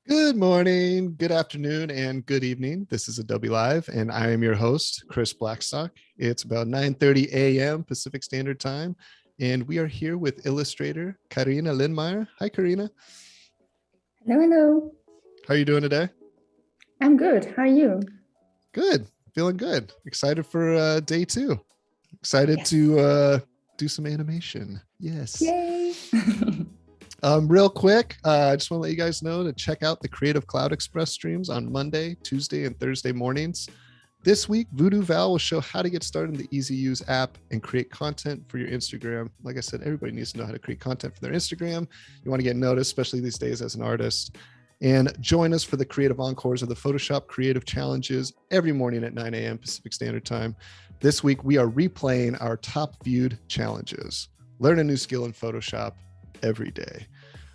Good morning, good afternoon, and good evening. This is Adobe Live, and I am your host, Chris Blackstock. It's about 9:30 a.m. Pacific Standard Time, and we are here with Illustrator Carina Lindmeier. Hi, Carina. Hello, hello. How are you doing today? I'm good. How are you? Good. Feeling good. Excited for day 2. Excited to do some animation. Yes. Yay. Real quick, I just want to let you guys know to check out the Creative Cloud Express streams on Monday, Tuesday, and Thursday mornings. This week, Voodoo Val will show how to get started in the easy use app and create content for your Instagram. Like I said, everybody needs to know how to create content for their Instagram. You want to get noticed, especially these days as an artist. And join us for the creative encores of the Photoshop Creative Challenges every morning at 9 a.m. Pacific Standard Time. This week, we are replaying our top viewed challenges. Learn a new skill in Photoshop every day.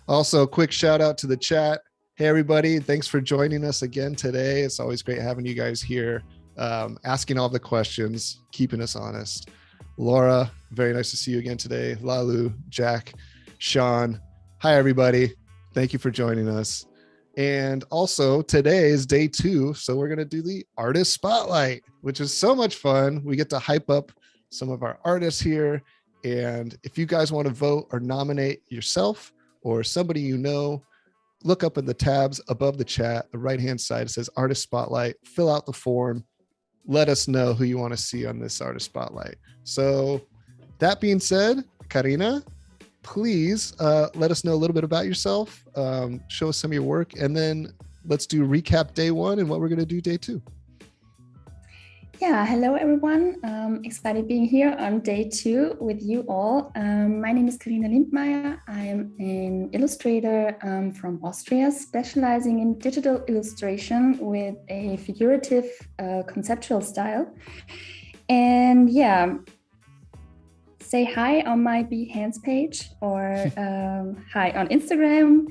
Also, quick shout out to the chat. Hey, everybody. Thanks for joining us again today. It's always great having you guys here, asking all the questions, keeping us honest. Laura, very nice to see you again today. Lalu, Jack, Sean. Hi, everybody. Thank you for joining us. And also today is day 2. So we're going to do the artist spotlight, which is so much fun. We get to hype up some of our artists here. And if you guys want to vote or nominate yourself or somebody you know, look up in the tabs above the chat, the right-hand side, it says Artist Spotlight. Fill out the form. Let us know who you want to see on this Artist Spotlight. So that being said, Carina, please let us know a little bit about yourself. Show us some of your work, and then let's do recap day 1 and what we're going to do day 2. Yeah, hello everyone. Excited being here on day 2 with you all. My name is Carina Lindmeier. I am an illustrator from Austria, specializing in digital illustration with a figurative conceptual style. And yeah, say hi on my Behance page or hi on Instagram.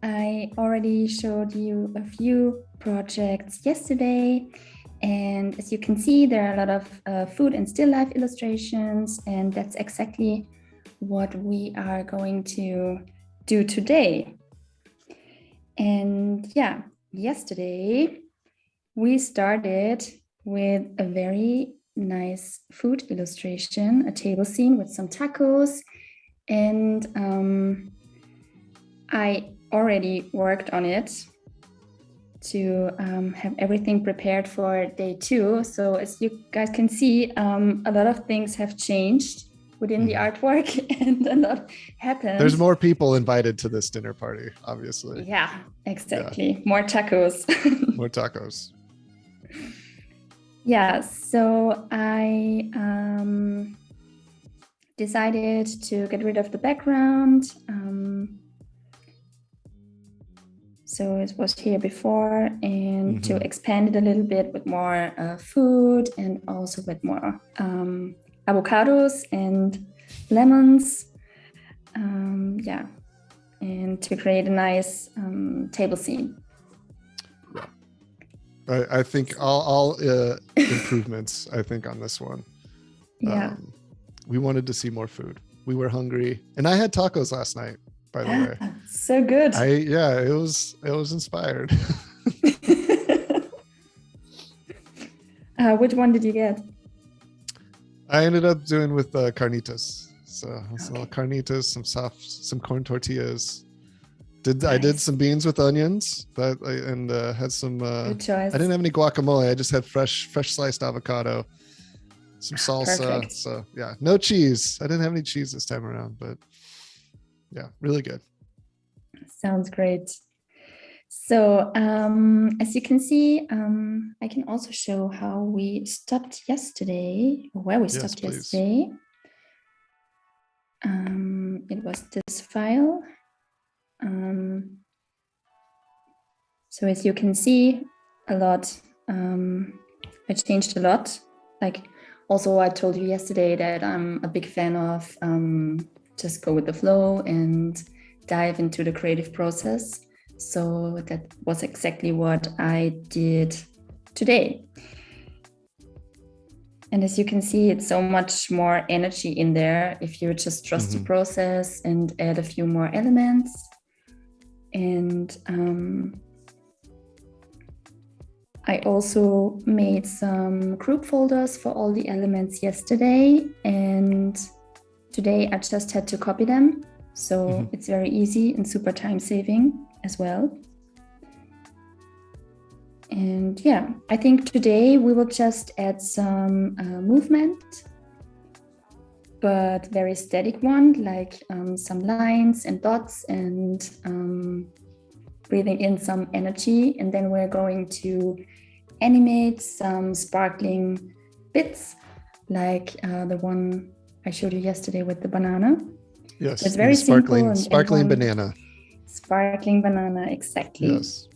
I already showed you a few projects yesterday. And as you can see, there are a lot of food and still life illustrations, and that's exactly what we are going to do today. And yeah, yesterday we started with a very nice food illustration, a table scene with some tacos, and I already worked on it to have everything prepared for day 2. So as you guys can see, a lot of things have changed within the artwork and a lot happened. There's more people invited to this dinner party, obviously. Yeah, exactly. Yeah. More tacos. More tacos. Yeah, so I decided to get rid of the background. So it was here before, and to expand it a little bit with more food and also with more avocados and lemons. Yeah, and to create a nice table scene. I think all improvements, I think, on this one. Yeah. We wanted to see more food. We were hungry. And I had tacos last night, by the way. So good. It was inspired. Which one did you get? I ended up doing with carnitas. So some carnitas, some corn tortillas. I did some beans with onions, and had some. Good choice. I didn't have any guacamole. I just had fresh sliced avocado, some salsa. Perfect. So yeah, no cheese. I didn't have any cheese this time around, but yeah, really good. Sounds great. So as you can see, I can also show how we stopped yesterday, or where we stopped yesterday. It was this file. So as you can see, a lot, I changed a lot. Like also I told you yesterday that I'm a big fan of just go with the flow and dive into the creative process. So that was exactly what I did today. And as you can see, it's so much more energy in there if you just trust the process and add a few more elements. And I also made some group folders for all the elements yesterday. And today I just had to copy them. So it's very easy and super time saving as well. And yeah, I think today we will just add some movement, but very static one, like some lines and dots and breathing in some energy. And then we're going to animate some sparkling bits, like the one I showed you yesterday with the banana. Yes, so it's very sparkling, simple. Sparkling banana. Sparkling banana, exactly. Yes.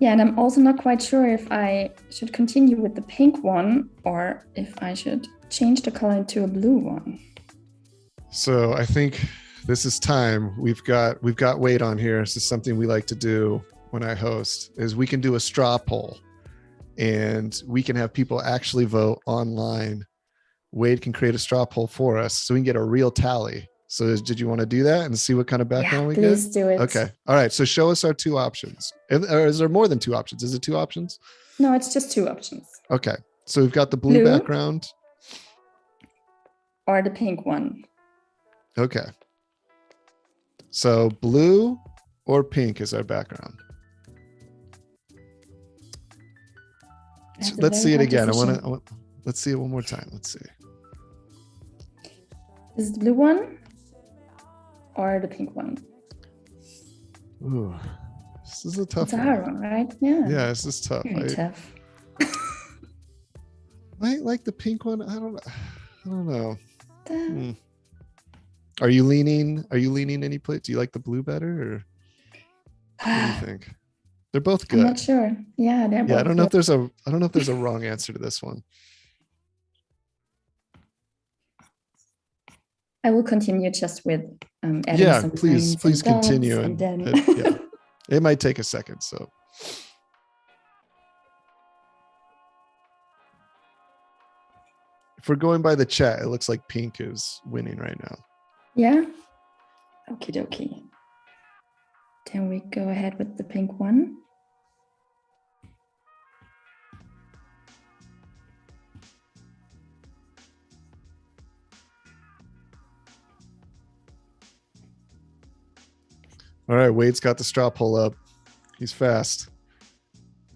Yeah, and I'm also not quite sure if I should continue with the pink one or if I should change the color into a blue one. So I think this is time. We've got Wade on here. This is something we like to do when I host, is we can do a straw poll and we can have people actually vote online. Wade can create a straw poll for us so we can get a real tally. So did you want to do that and see what kind of background we get? Please do it. Okay. All right. So show us our two options. Or is there more than two options? Is it two options? No, it's just two options. Okay. So we've got the blue background. Or the pink one. Okay. So blue or pink is our background. So let's see it again. Let's see it one more time. Let's see. Is it the blue one or the pink one? Ooh, this is a tough one. It's a hard one, right? Yeah. Yeah, this is tough. Very tough. I like the pink one. I don't know. Are you leaning any place? Do you like the blue better, or what do you think? They're both good. I'm not sure. Yeah, they're both. Yeah, I don't know if there's a wrong answer to this one. I will continue just with adding some please continue, and then it might take a second. So if we're going by the chat, it looks like pink is winning right now. Yeah. Okie dokie. Then we go ahead with the pink one. All right, Wade's got the straw poll up. He's fast.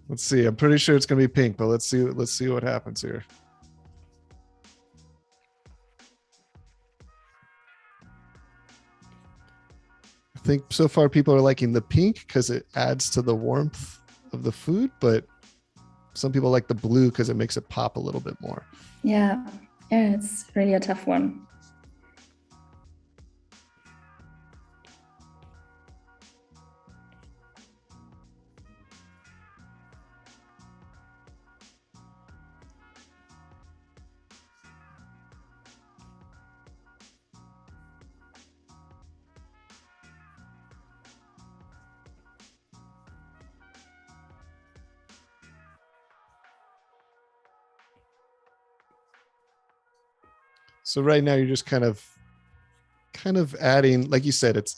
Let's see. I'm pretty sure it's going to be pink, but let's see what happens here. I think so far people are liking the pink because it adds to the warmth of the food, but some people like the blue because it makes it pop a little bit more. Yeah, it's really a tough one. So right now you're just kind of adding, like you said, it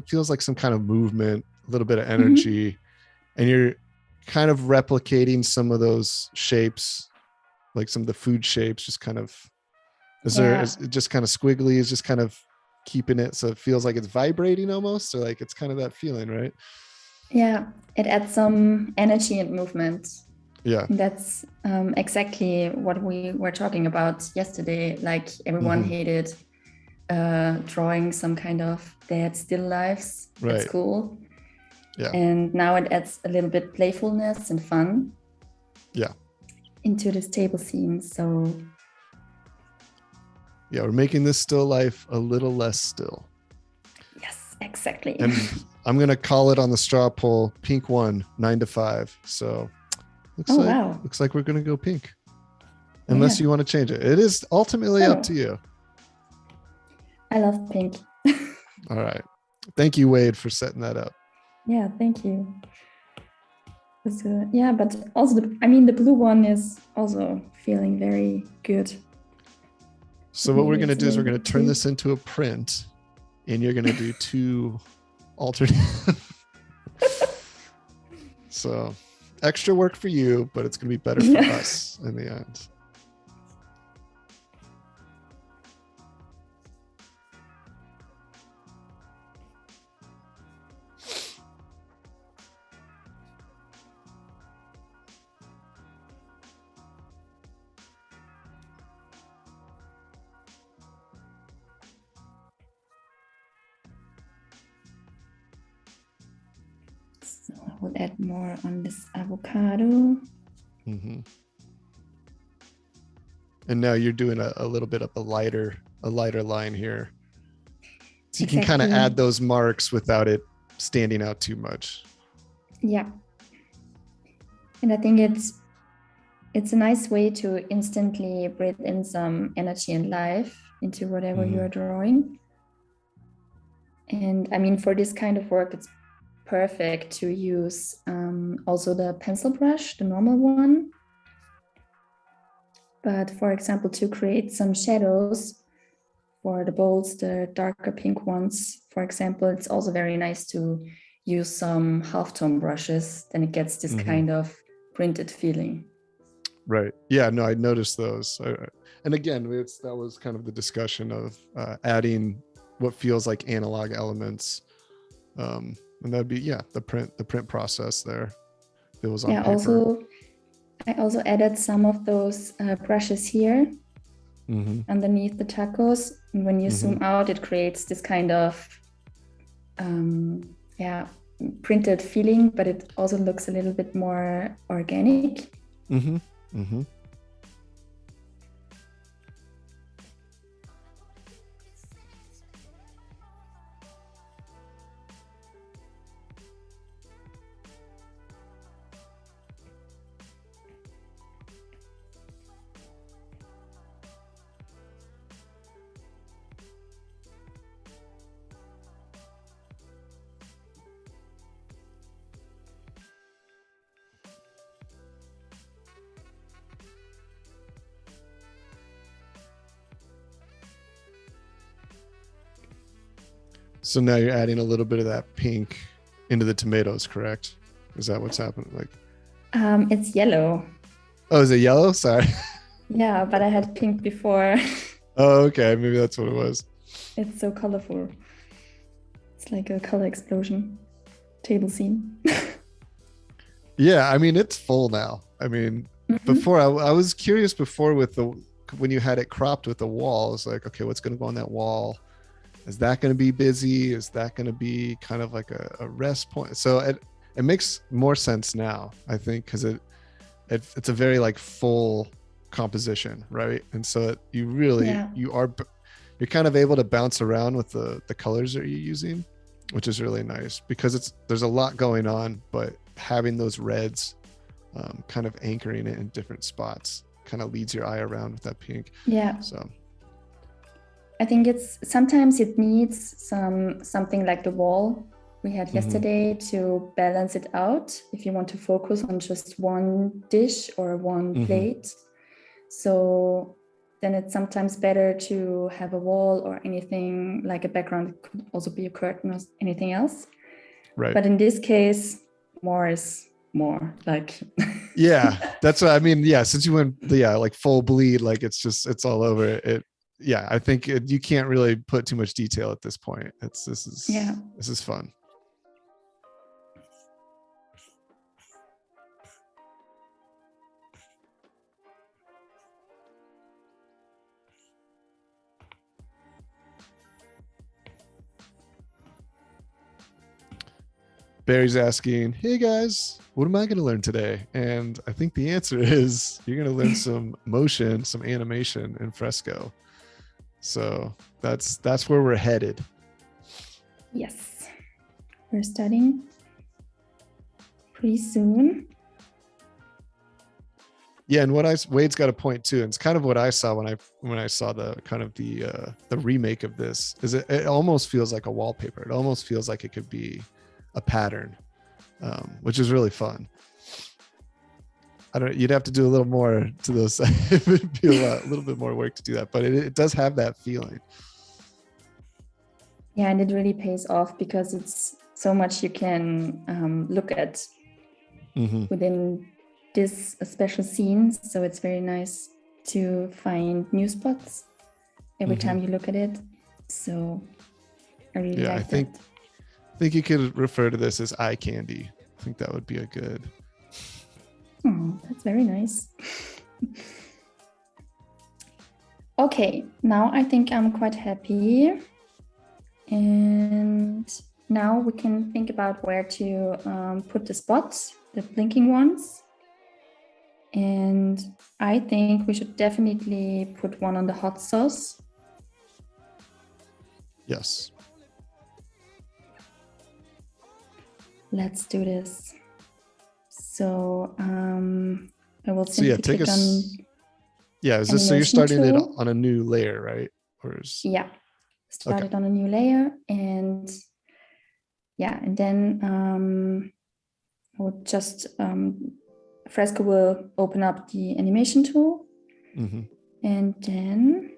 feels like some kind of movement, a little bit of energy, and you're kind of replicating some of those shapes, like some of the food shapes, just kind of, is it just kind of squiggly, is just kind of keeping it so it feels like it's vibrating almost, or like it's kind of that feeling, right? Yeah, it adds some energy and movement. Yeah, that's exactly what we were talking about yesterday. Like everyone hated drawing some kind of dead still lives at school. Yeah. And now it adds a little bit playfulness and fun. Yeah. Into this table scene. So yeah, we're making this still life a little less still. Yes, exactly. And I'm going to call it on the straw poll, pink 1, 9 to 5. So looks like we're going to go pink. Unless you want to change it. It is ultimately up to you. I love pink. All right. Thank you, Wade, for setting that up. Yeah, thank you. Yeah, but also, the blue one is also feeling very good. So what we're going to do is we're going to turn this into a print, and you're going to do 2 alternate. So extra work for you, but it's going to be better for us in the end. So I will add more on this avocado. Mm-hmm. And now you're doing a little bit of a lighter line here. So you can kind of add those marks without it standing out too much. Yeah. And I think it's a nice way to instantly breathe in some energy and life into whatever you're drawing. And I mean, for this kind of work, it's perfect to use also the pencil brush, the normal one. But for example, to create some shadows for the bolts, the darker pink ones, for example, it's also very nice to use some halftone brushes. Then it gets this kind of printed feeling. Right. Yeah, no, I noticed those. And again, that was kind of the discussion of adding what feels like analog elements. And that'd be, the print process there. It was on paper. I also added some of those brushes here underneath the tacos. And when you zoom out, it creates this kind of printed feeling, but it also looks a little bit more organic. So now you're adding a little bit of that pink into the tomatoes, correct? Is that what's happening? Like, it's yellow. Oh, is it yellow? Sorry. Yeah, but I had pink before. Oh, okay. Maybe that's what it was. It's so colorful. It's like a color explosion table scene. Yeah, I mean, it's full now. I mean, before I was curious before when you had it cropped with the wall, it's like, okay, what's going to go on that wall? Is that going to be busy? Is that going to be kind of like a rest point? So it makes more sense now, I think, because it's a very like full composition, right? And so you're kind of able to bounce around with the colors that you're using, which is really nice because there's a lot going on, but having those reds kind of anchoring it in different spots kind of leads your eye around with that pink. Yeah. So I think sometimes it needs something like the wall we had yesterday to balance it out if you want to focus on just one dish or one plate. So then it's sometimes better to have a wall or anything like a background. It could also be a curtain or anything else. Right. But in this case, more is more. Like yeah, that's what I mean. Yeah, since you went like full bleed, like it's all over it. Yeah, I think you can't really put too much detail at this point. This is fun. Barry's asking, hey guys, what am I going to learn today? And I think the answer is you're going to learn some motion, some animation in Fresco. So that's where we're headed. Yes, we're starting pretty soon. Yeah, and Wade's got a point too, and it's kind of what I saw when I saw the kind of the remake of this. Is it almost feels like a wallpaper. It almost feels like it could be a pattern, which is really fun. You'd have to do a little more to those. It would be a little bit more work to do that, but it does have that feeling. Yeah, and it really pays off because it's so much you can look at within this special scene. So it's very nice to find new spots every time you look at it. So I really like that. I think you could refer to this as eye candy. I think that would be a good. Oh, that's very nice. Okay, now I think I'm quite happy. And now we can think about where to put the spots, the blinking ones. And I think we should definitely put one on the hot sauce. Yes. Let's do this. So I will simply click on. Yeah, is this so you're starting it on a new layer, right? Or is... Yeah, started on a new layer, and yeah, and then I would just Fresco will open up the animation tool, and then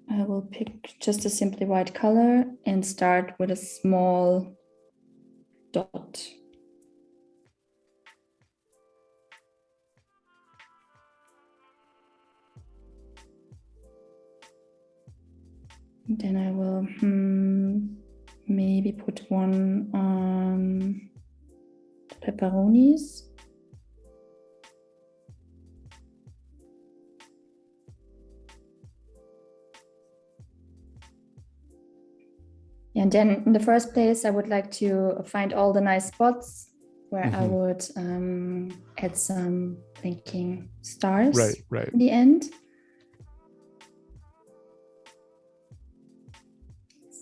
I will pick just a simply white color and start with a small dot. Then I will maybe put one on the pepperonis. And then in the first place, I would like to find all the nice spots where I would add some blinking stars right. in the end.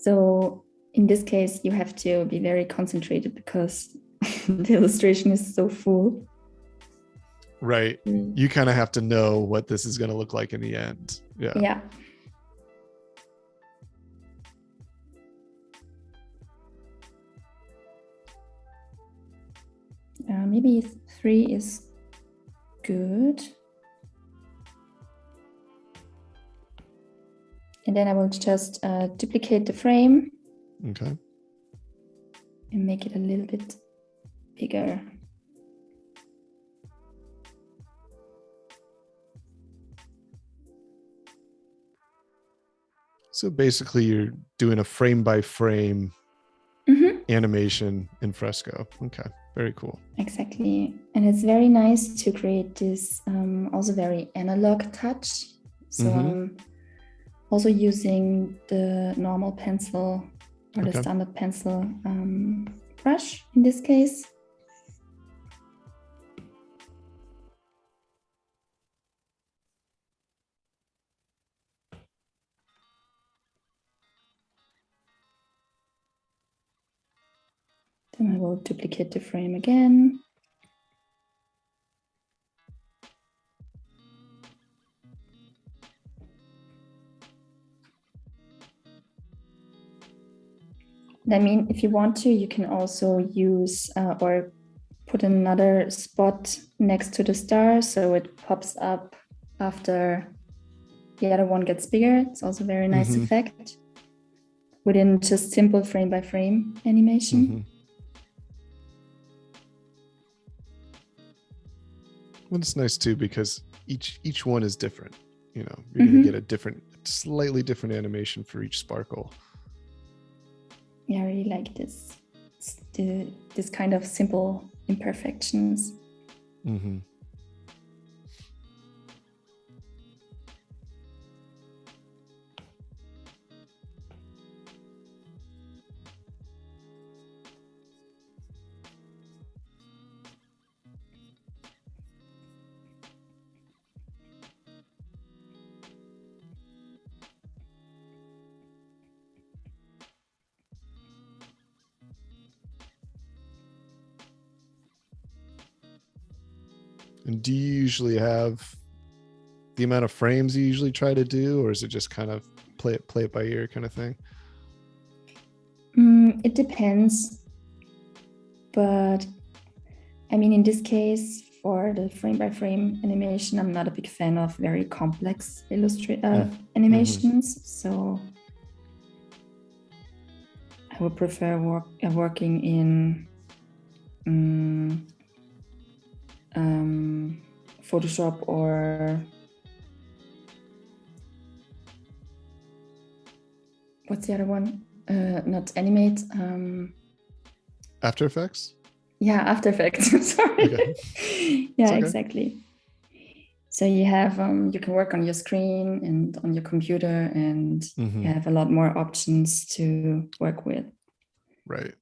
So in this case, you have to be very concentrated because the illustration is so full. Right. You kind of have to know what this is going to look like in the end. Yeah. Yeah. Maybe 3 is good. And then I will just duplicate the frame. Okay. And make it a little bit bigger. So basically you're doing a frame by frame animation in Fresco. Okay, very cool. Exactly. And it's very nice to create this also very analog touch. So I'm also using the normal pencil or the standard pencil brush in this case. Then I will duplicate the frame again. I mean, if you want to, you can also use or put another spot next to the star so it pops up after the other one gets bigger. It's also a very nice effect within just simple frame by frame animation. Well, it's nice too because each one is different. You know, you're going to get a slightly different animation for each sparkle. Yeah, I really like this kind of simple imperfections. And do you usually have the amount of frames you usually try to do, or is it just kind of play it by ear kind of thing? It depends, but I mean, in this case, for the frame by frame animation, I'm not a big fan of very complex animations. So I would prefer working in Photoshop or what's the other one? Not Animate. After Effects? Yeah, After Effects. Sorry. Okay. Yeah, okay. Exactly. So you have you can work on your screen and on your computer, and you have a lot more options to work with. Right.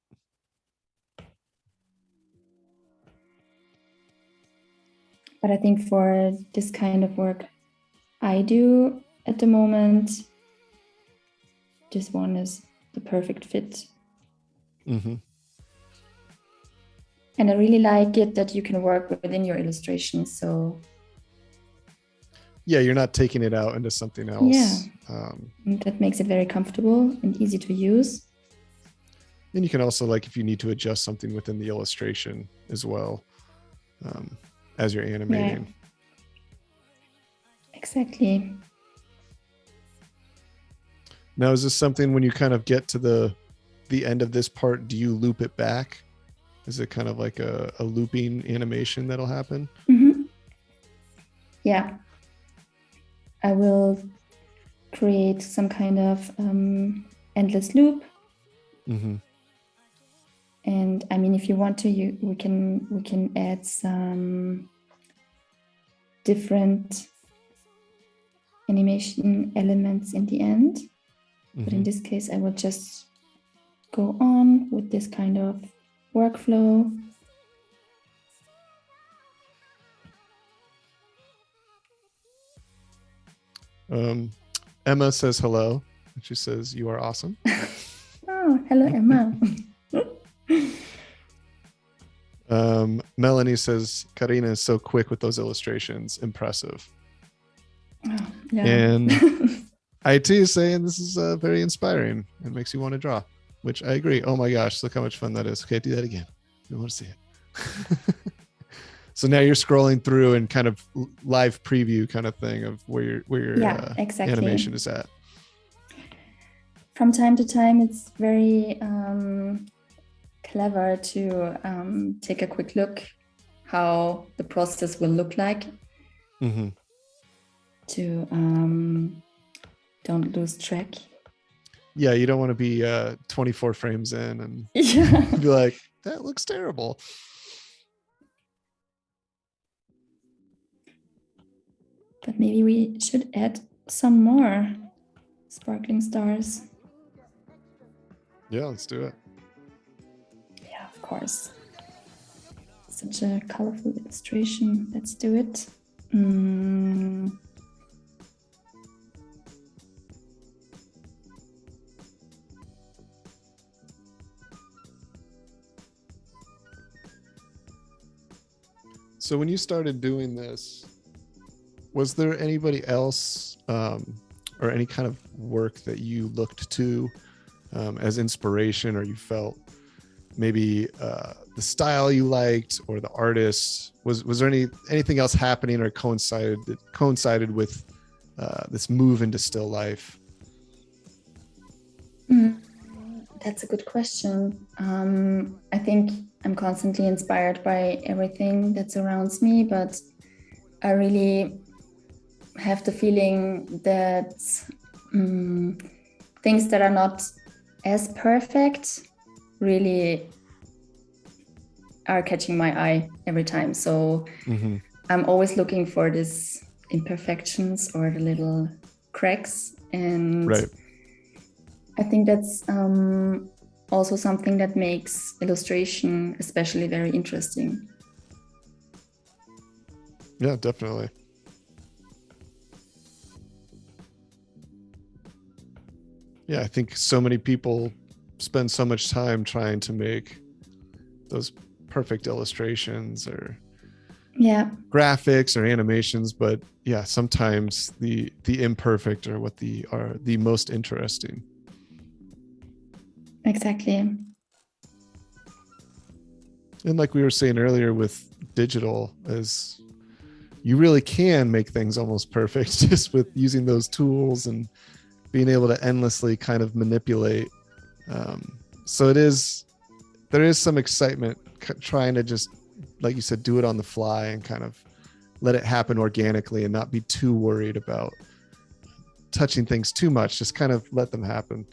But I think for this kind of work I do at the moment, this one is the perfect fit. And I really like it that you can work within your illustration. So yeah, you're not taking it out into something else. Yeah, that makes it very comfortable and easy to use. And you can also, like, if you need to adjust something within the illustration as well, as you're animating. Yeah. Exactly. Now, is this something when you kind of get to the end of this part, do you loop it back? Is it kind of like a looping animation that'll happen? Yeah. I will create some kind of endless loop. And I mean, if you want to, we can add some different animation elements in the end. But in this case, I will just go on with this kind of workflow. Emma says hello. She says, "You are awesome." Oh, hello, Emma. Melanie says, "Carina is so quick with those illustrations. Impressive." Oh, yeah. And IT is saying this is very inspiring. It makes you want to draw, which I agree. Oh my gosh, look how much fun that is. Okay, do that again. I want to see it. So now you're scrolling through and kind of live preview kind of thing of where your exactly. animation is at. From time to time, it's very clever to take a quick look how the process will look like. To don't lose track. Yeah, you don't want to be 24 frames in and be like, that looks terrible. But maybe we should add some more sparkling stars. Yeah, let's do it. Yeah, of course. Such a colorful illustration. Let's do it. So when you started doing this, was there anybody else or any kind of work that you looked to as inspiration, or you felt maybe the style you liked or the artist? Was there anything else happening or coincided with this move into still life? That's a good question. I think I'm constantly inspired by everything that surrounds me, but I really have the feeling that things that are not as perfect really are catching my eye every time. So I'm always looking for these imperfections or the little cracks. And I think that's also something that makes illustration especially very interesting. Yeah, definitely. Yeah, I think so many people spend so much time trying to make those perfect illustrations or Yeah, graphics or animations, but yeah, sometimes the imperfect are what are the most interesting. exactly. And like we were saying earlier with digital, is you really can make things almost perfect just with using those tools and being able to endlessly kind of manipulate. So there is some excitement trying to just, like you said, do it on the fly and kind of let it happen organically and not be too worried about touching things too much. Just kind of let them happen.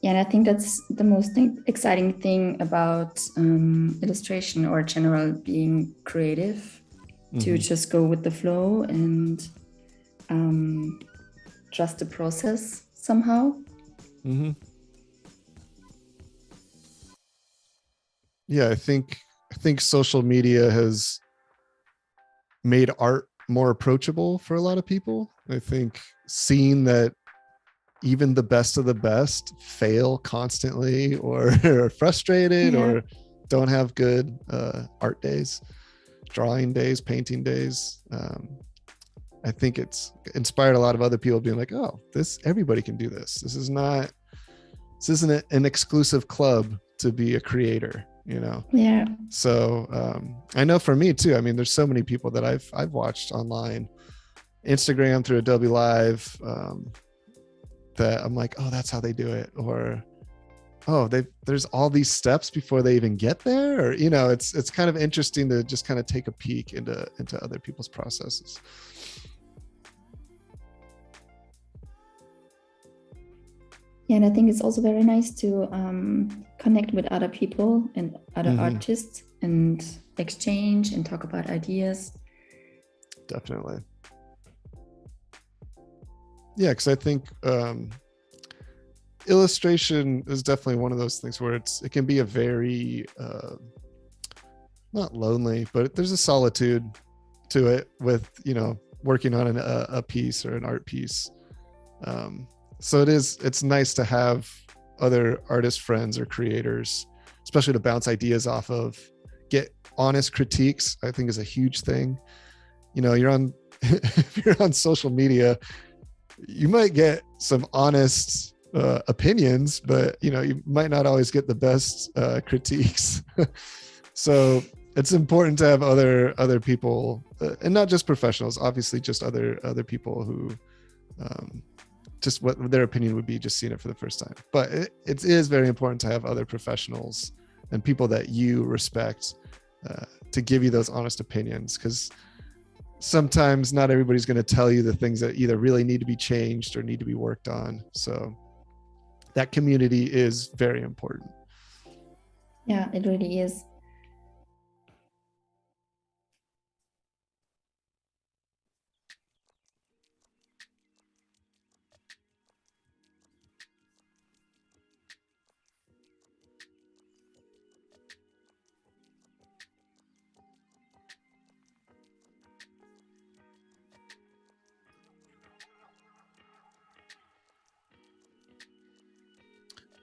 Yeah, and I think that's the most exciting thing about illustration or general being creative, to just go with the flow and trust the process somehow. Yeah, I think social media has made art more approachable for a lot of people. I think seeing that even the best of the best fail constantly or are frustrated or don't have good art days, drawing days, painting days. I think it's inspired a lot of other people being like, oh, everybody can do this. This isn't an exclusive club to be a creator, you know? Yeah. So I know for me too, I mean, there's so many people that I've watched online, Instagram through Adobe Live, that I'm like, oh, that's how they do it. Or, oh, there's all these steps before they even get there. Or, you know, it's kind of interesting to just kind of take a peek into other people's processes. Yeah, and I think it's also very nice to connect with other people and other artists and exchange and talk about ideas. Definitely. Yeah, because I think illustration is definitely one of those things where it can be a very not lonely, but there's a solitude to it with, you know, working on a piece or an art piece. So it's nice to have other artist friends or creators, especially to bounce ideas off of, get honest critiques. I think is a huge thing. You know, if you're on social media, you might get some honest opinions, but you know, you might not always get the best critiques. So it's important to have other people, and not just professionals, obviously, just other people who just what their opinion would be, just seeing it for the first time. But it is very important to have other professionals and people that you respect to give you those honest opinions, because sometimes not everybody's going to tell you the things that either really need to be changed or need to be worked on. So that community is very important. Yeah, it really is.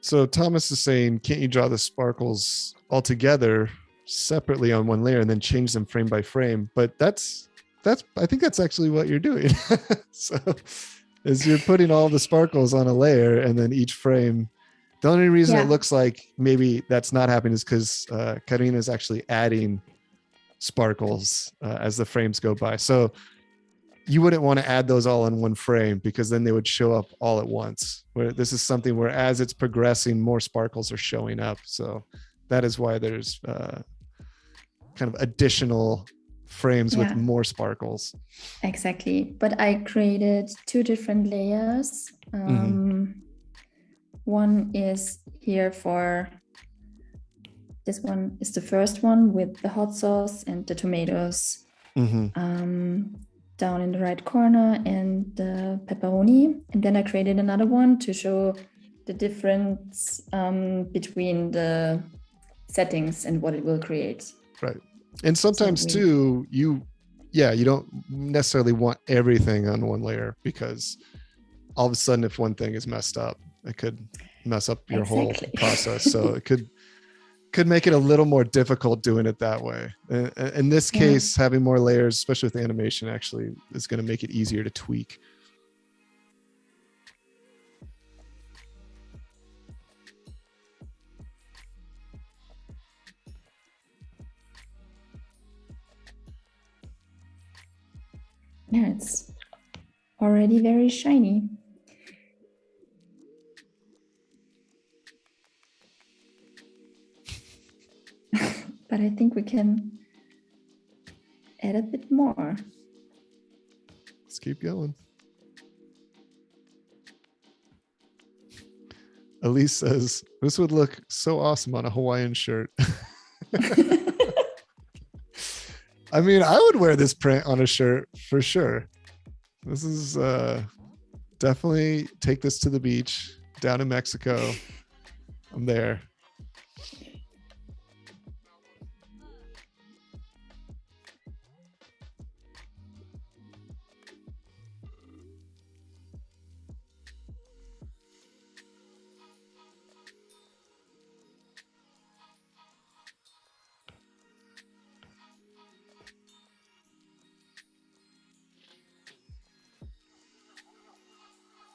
So Thomas is saying, can't you draw the sparkles all together separately on one layer and then change them frame by frame? But I think that's actually what you're doing. So is you're putting all the sparkles on a layer, and then each frame, the only reason it looks like maybe that's not happening is because Carina is actually adding sparkles as the frames go by. So you wouldn't want to add those all in one frame, because then they would show up all at once. Where this is something where as it's progressing, more sparkles are showing up. So that is why there's kind of additional frames with more sparkles. Exactly. But I created two different layers. One is here for, this one is the first one with the hot sauce and the tomatoes. Down in the right corner, and the pepperoni. And then I created another one to show the difference between the settings and what it will create. Right. And sometimes too, you don't necessarily want everything on one layer, because all of a sudden, if one thing is messed up, it could mess up your whole process. So it could, could make it a little more difficult doing it that way. In this case, having more layers, especially with animation, actually is going to make it easier to tweak. Yeah, it's already very shiny. But I think we can add a bit more. Let's keep going. Elise says, this would look so awesome on a Hawaiian shirt. I mean, I would wear this print on a shirt for sure. This is definitely take this to the beach down in Mexico. I'm there.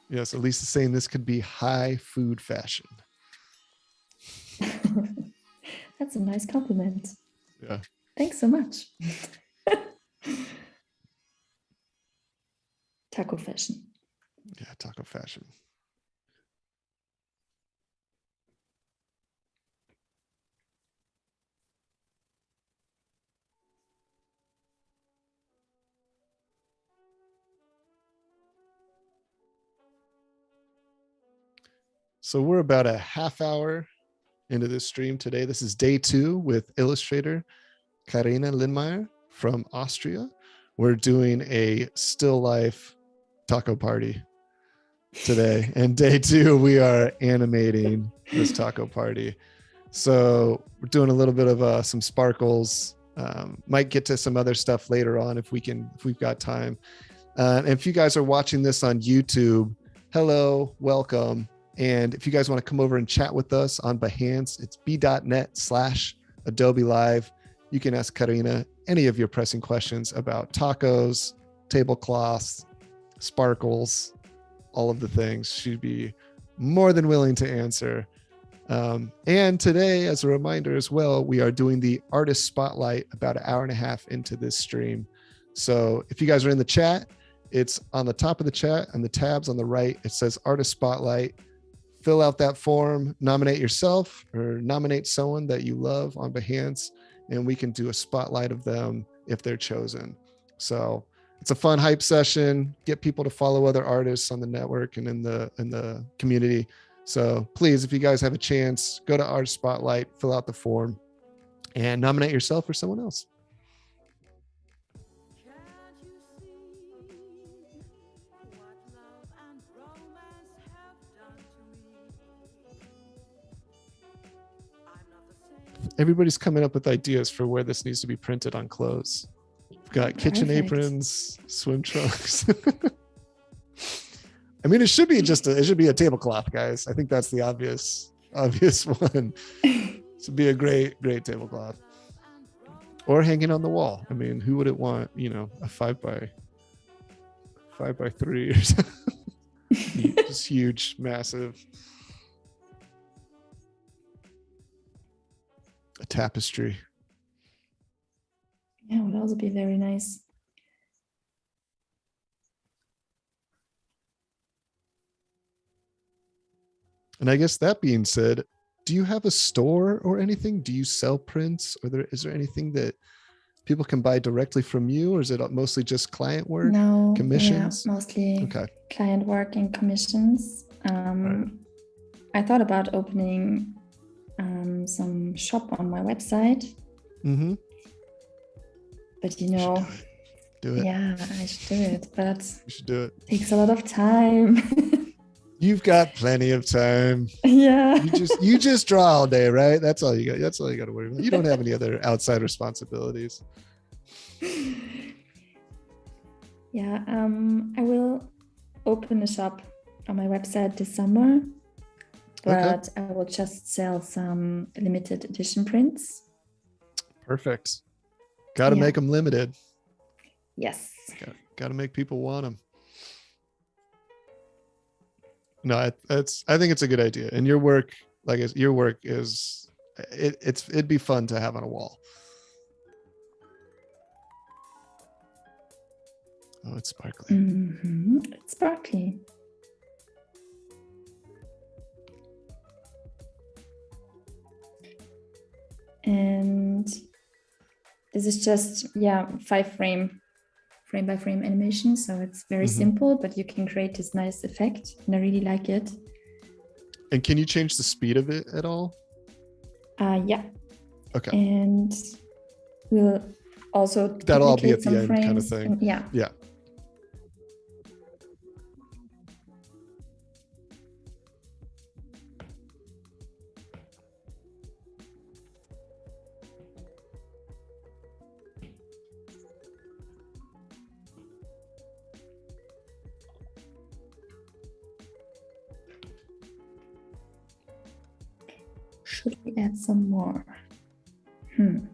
Yes, Elise is saying this could be high food fashion. That's a nice compliment. Yeah. Thanks so much. Taco fashion. Yeah, taco fashion. So we're about a half hour into this stream today. This is day 2 with Illustrator Carina Lindmeier from Austria. We're doing a still life taco party today. And day 2, we are animating this taco party. So we're doing a little bit of some sparkles. Might get to some other stuff later on if we've got time. And if you guys are watching this on YouTube, hello, welcome. And if you guys want to come over and chat with us on Behance, it's b.net/Adobe Live. You can ask Carina any of your pressing questions about tacos, tablecloths, sparkles, all of the things. She'd be more than willing to answer. And today, as a reminder as well, we are doing the artist spotlight about an hour and a half into this stream. So if you guys are in the chat, it's on the top of the chat and the tabs on the right. It says artist spotlight. Fill out that form, nominate yourself or nominate someone that you love on Behance, and we can do a spotlight of them if they're chosen. So it's a fun hype session, get people to follow other artists on the network and in the community. So please, if you guys have a chance, go to Artist Spotlight, fill out the form, and nominate yourself or someone else. Everybody's coming up with ideas for where this needs to be printed on clothes. We've got kitchen aprons, swim trunks. I mean, it should be a tablecloth, guys. I think that's the obvious one. This would be a great tablecloth. Or hanging on the wall. I mean, who wouldn't want, a 5x3 or something? Just huge, massive. A tapestry. Yeah, would also be very nice. And I guess that being said, do you have a store or anything? Do you sell prints? Is there anything that people can buy directly from you, or is it mostly just client work? No, commissions? Yeah, mostly okay. Client work and commissions. Right. I thought about opening some shop on my website. Mm-hmm. But do it. Yeah, I should do it. But you should do it. Takes a lot of time. You've got plenty of time. Yeah. You just draw all day, right? That's all you got. That's all you got to worry about. You don't have any other outside responsibilities. Yeah, I will open a shop on my website this summer, Okay. but I will just sell some limited edition prints. Perfect. Got to make them limited. Yes. Got to make people want them. No, I think it's a good idea. And your work, it'd be fun to have on a wall. Oh, it's sparkly. Mm-hmm. It's sparkly. And this is just, 5 frame by frame animation. So it's very simple, but you can create this nice effect. And I really like it. And can you change the speed of it at all? Yeah. Okay. And we'll also that'll all be at some the end frames kind of thing. And, yeah. Should we add some more? Oh man.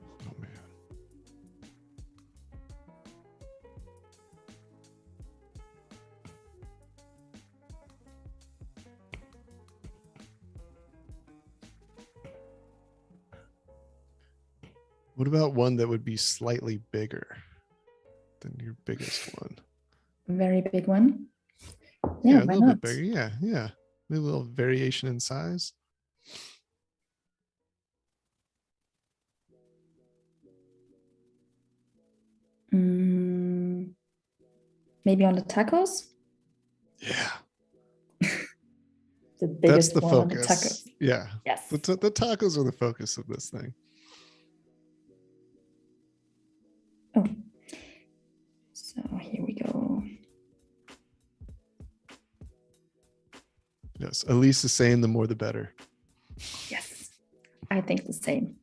What about one that would be slightly bigger than your biggest one? Very big one. Yeah, a little bit bigger. Yeah. Maybe a little variation in size. Maybe on the tacos? Yeah. The biggest That's the one focus. On the tacos. Yeah. Yes. The tacos are the focus of this thing. Oh. So here we go. Yes. Elise is saying the more the better. Yes. I think the same.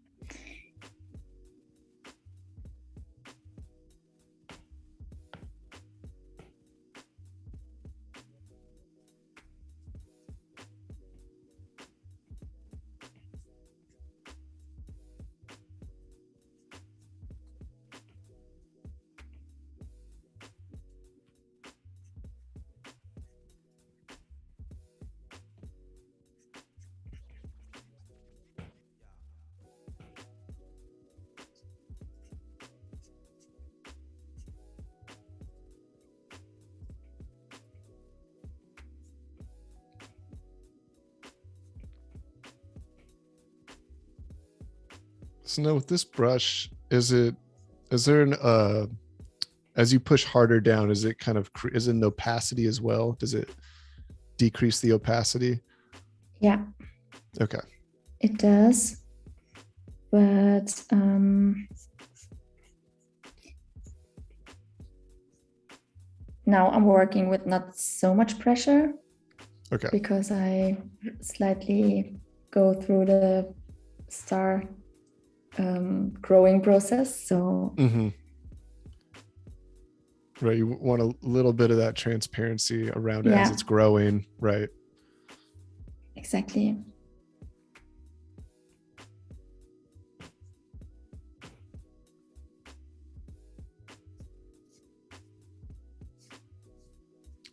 So now with this brush, is there an as you push harder down, is it kind of is it an opacity as well? Does it decrease the opacity? Yeah. Okay. It does. But now I'm working with not so much pressure. Okay. Because I slightly go through the star growing process. So right, you want a little bit of that transparency around it as it's growing, right? Exactly.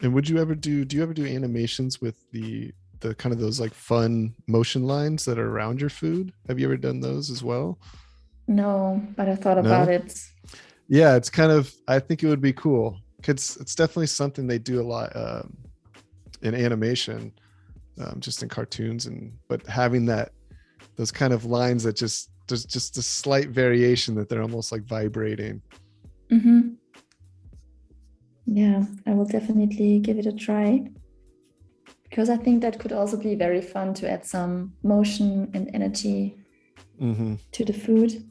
And do you ever do animations with the kind of those like fun motion lines that are around your food? Have you ever done those as well? No, but I thought about it. Yeah, it's kind of, I think it would be cool. It's definitely something they do a lot in animation, just in cartoons, but having those kind of lines that there's just a slight variation that they're almost like vibrating. Yeah, I will definitely give it a try, because I think that could also be very fun to add some motion and energy to the food.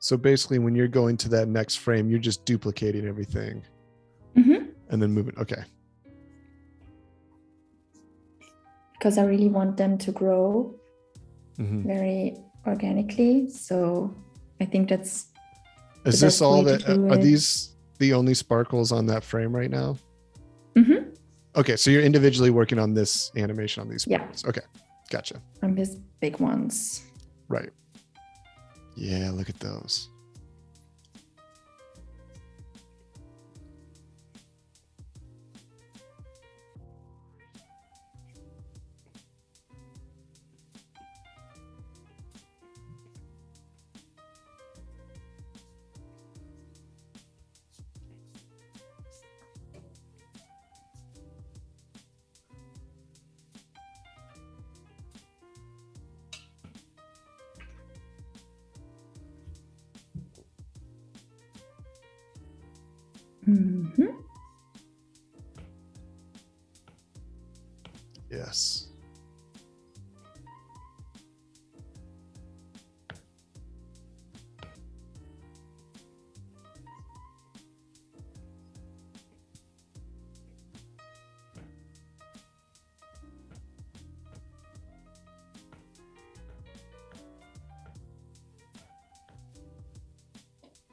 So basically when you're going to that next frame, you're just duplicating everything and then moving. Okay. Because I really want them to grow very organically. So I think that's Is this all that are these the only sparkles on that frame right now? Okay, so you're individually working on this animation on these sparkles. Okay, gotcha. On these big ones. Right. Yeah, look at those. Yes.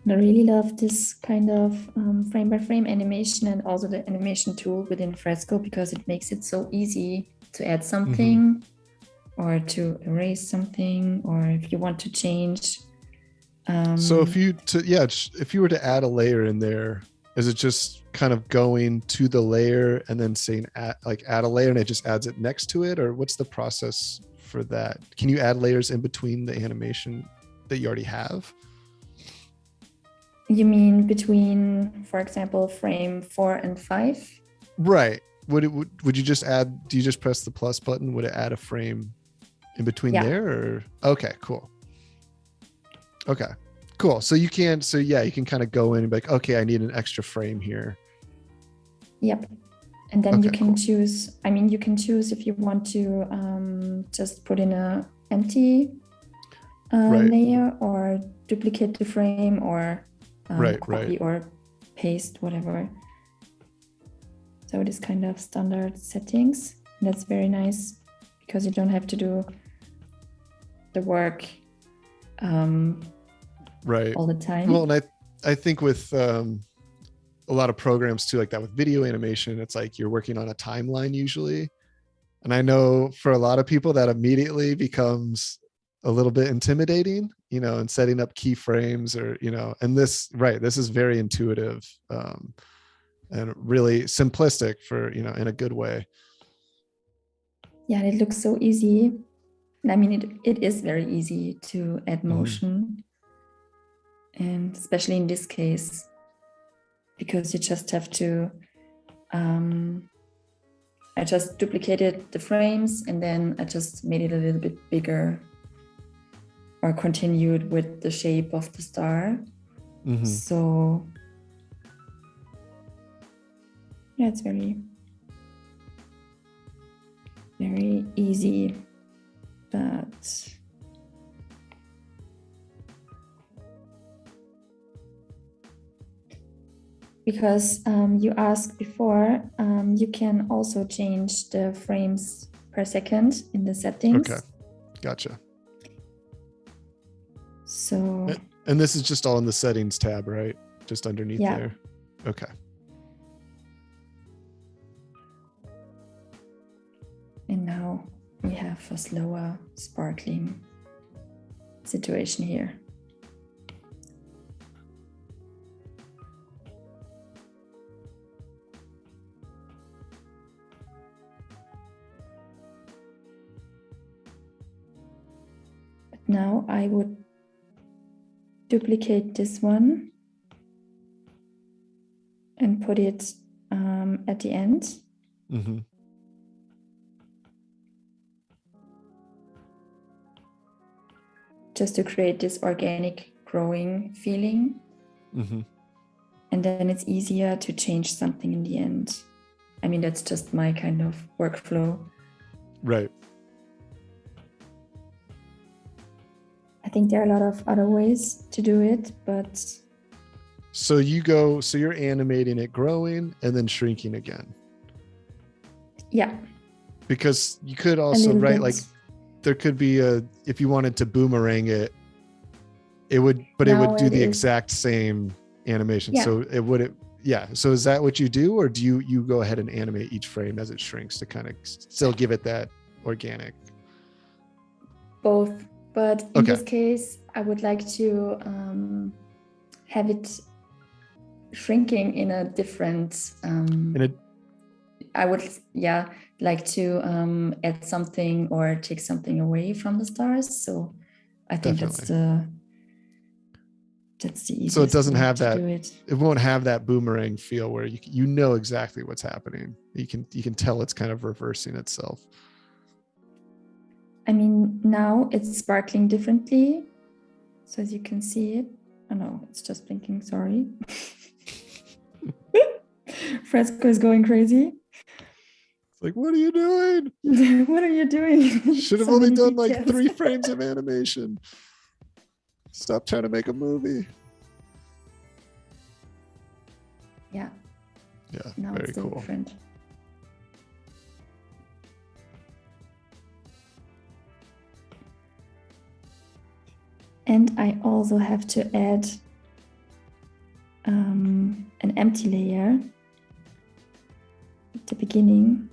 I really love this kind of frame by frame animation and also the animation tool within Fresco because it makes it so easy to add something or to erase something, or if you want to change. So if you were to add a layer in there, is it just kind of going to the layer and then saying add a layer and it just adds it next to it, or what's the process for that? Can you add layers in between the animation that you already have? You mean between, for example, frame 4 and 5? Right. Would you just add? Do you just press the plus button? Would it add a frame in between there? Or okay, cool. Okay, cool. So you can, you can kind of go in and be like, okay, I need an extra frame here. Yep. And then you can choose. I mean, you can choose if you want to just put in a empty layer or duplicate the frame or copy or paste, whatever. So it is kind of standard settings. And that's very nice because you don't have to do the work all the time. Well, and I think with a lot of programs too, like that with video animation, it's like you're working on a timeline usually. And I know for a lot of people that immediately becomes a little bit intimidating, and setting up keyframes or, and this is very intuitive and really simplistic for, in a good way. Yeah, it looks so easy. I mean, it is very easy to add motion. And especially in this case, because you just have to, I just duplicated the frames and then I just made it a little bit bigger or continued with the shape of the star. So yeah, it's very, very easy, but because you asked before, you can also change the frames per second in the settings. Okay, gotcha. So, and this is just all in the settings tab, right? Just underneath there. Okay. And now we have a slower sparkling situation here. But now I would duplicate this one and put it at the end. Just to create this organic growing feeling. And then it's easier to change something in the end. I mean, that's just my kind of workflow. Right. I think there are a lot of other ways to do it, but so you're animating it growing and then shrinking again. Yeah. Because you could also write like there could be if you wanted to boomerang it would do the exact same animation. Yeah. So it wouldn't. Yeah. So is that what you do, or do you go ahead and animate each frame as it shrinks to kind of still give it that organic? Both, but in this case, I would like to have it shrinking in a different. I would, like to add something or take something away from the stars. So I think that's the easiest. So it doesn't have that. It won't have that boomerang feel where you know exactly what's happening. You can tell it's kind of reversing itself. I mean, now it's sparkling differently. So as you can see it. Oh no, it's just blinking. Sorry. Fresco is going crazy. Like, what are you doing? What are you doing? Should have only done like 3 frames of animation. Stop trying to make a movie. Yeah. Yeah, now very it's cool. Different. And I also have to add an empty layer at the beginning.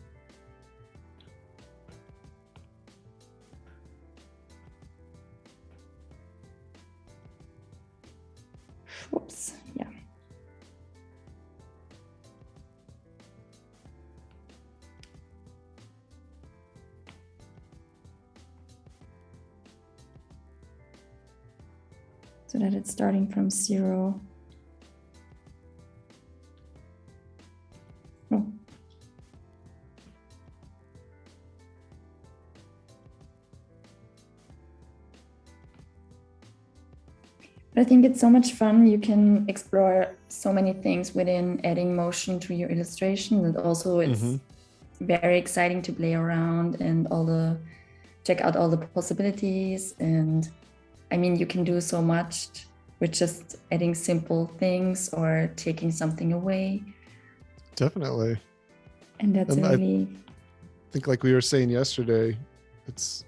Whoops, yeah. So that it's starting from 0. Oh. But I think it's so much fun. You can explore so many things within adding motion to your illustration, and also it's very exciting to play around and check out all the possibilities. And I mean, you can do so much with just adding simple things or taking something away. Definitely. And that's really. I think, like we were saying yesterday, it's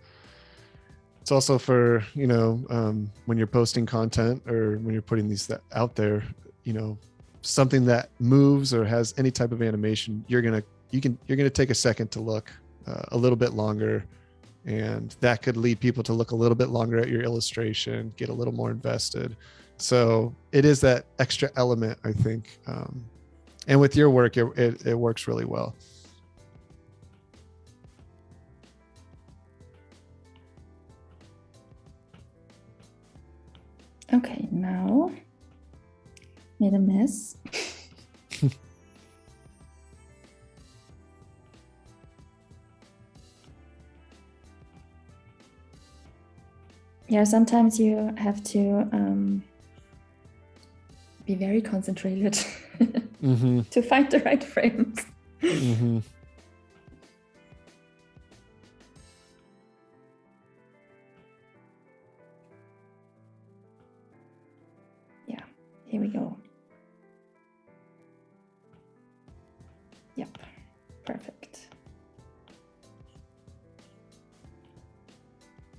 also for, when you're posting content or when you're putting these out there, something that moves or has any type of animation, you're gonna take a second to look a little bit longer, and that could lead people to look a little bit longer at your illustration, get a little more invested. So it is that extra element, I think, and with your work, it works really well. Okay, now made a mess. Yeah, sometimes you have to be very concentrated to find the right frames. Yeah, here we go. Yep, perfect.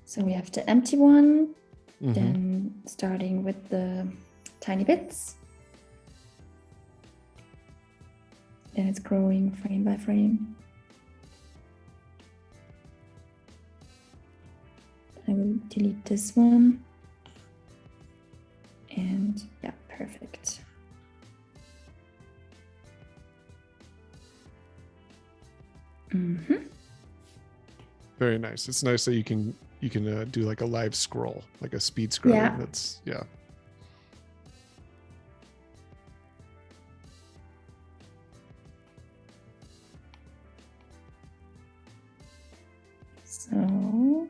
So we have the empty one, then starting with the tiny bits. Then it's growing frame by frame. I will delete this one. And yeah, perfect. Very nice. It's nice that you can do like a live scroll, like a speed scrolling. Yeah. That's So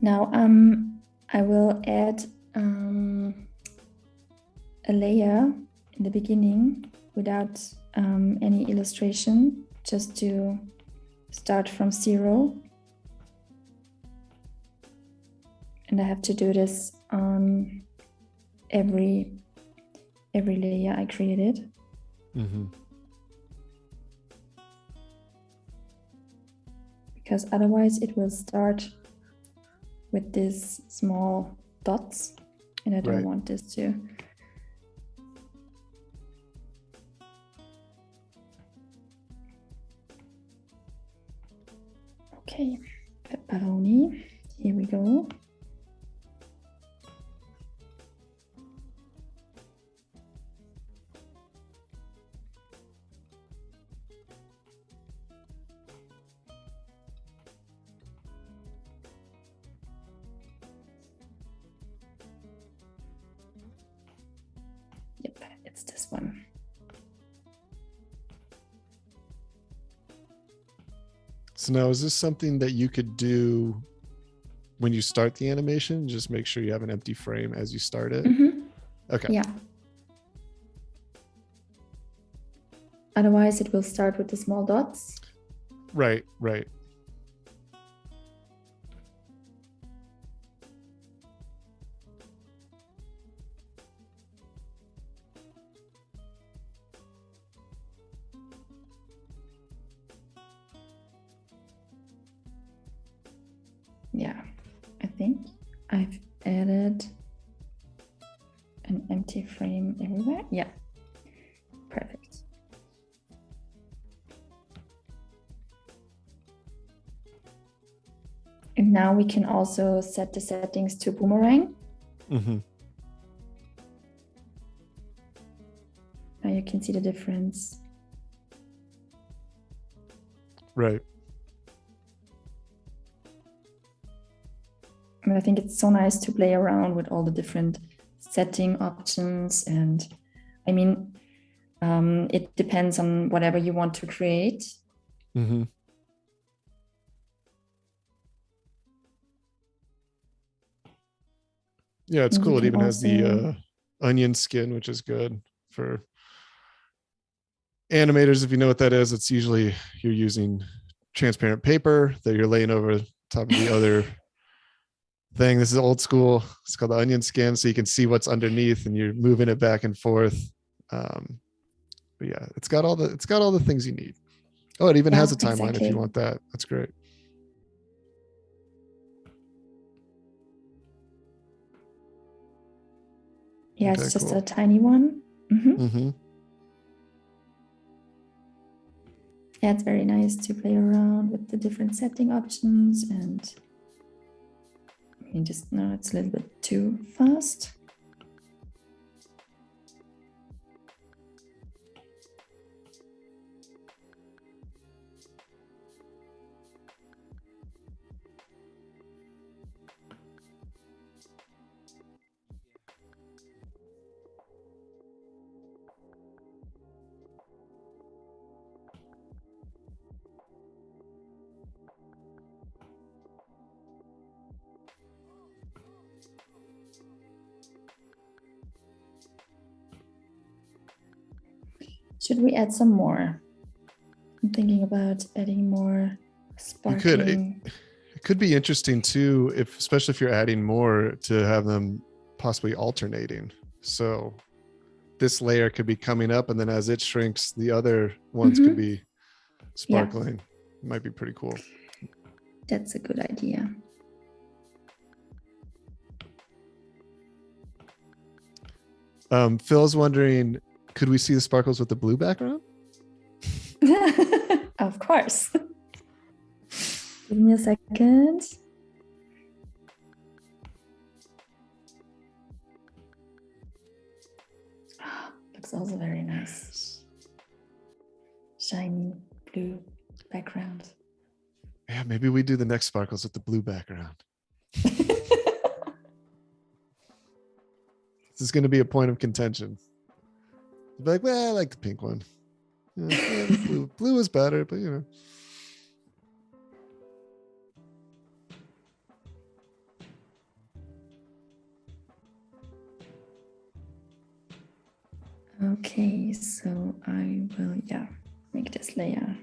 now I will add a layer in the beginning without any illustration. just to start from 0. And I have to do this on every layer I created. Mm-hmm. Because otherwise it will start with these small dots, and I don't want this to. Okay, pepperoni, here we go. Yep, it's this one. So now, is this something that you could do when you start the animation? Just make sure you have an empty frame as you start it. Mm-hmm. Okay. Yeah. Otherwise, it will start with the small dots. Right. Yeah, I think I've added an empty frame everywhere. Yeah, perfect. And now we can also set the settings to Boomerang. Mm-hmm. Now you can see the difference. Right. I mean, I think it's so nice to play around with all the different setting options. And I mean, it depends on whatever you want to create. Mm-hmm. Yeah, it's cool. It even has the onion skin, which is good for animators. If you know what that is, it's usually you're using transparent paper that you're laying over top of the other thing. This is old school. It's called the onion skin, so you can see what's underneath and you're moving it back and forth. But yeah, it's got all the things you need. Oh, it even has a timeline if you want that. That's great. Yeah, okay, it's just cool. A tiny one. Mm-hmm. Mm-hmm. Yeah, it's very nice to play around with the different setting options, and I mean, just now it's a little bit too fast. Should we add some more? I'm thinking about adding more sparkling. It could be interesting too, especially if you're adding more, to have them possibly alternating. So this layer could be coming up, and then as it shrinks, the other ones could be sparkling. Yeah. It might be pretty cool. That's a good idea. Phil's wondering, could we see the sparkles with the blue background? Of course. Give me a second. Looks also very nice. Shiny blue background. Yeah, maybe we do the next sparkles with the blue background. This is going to be a point of contention. You'll be like, well, I like the pink one. Yeah, blue is better, but you know. Okay, so I will, make this layer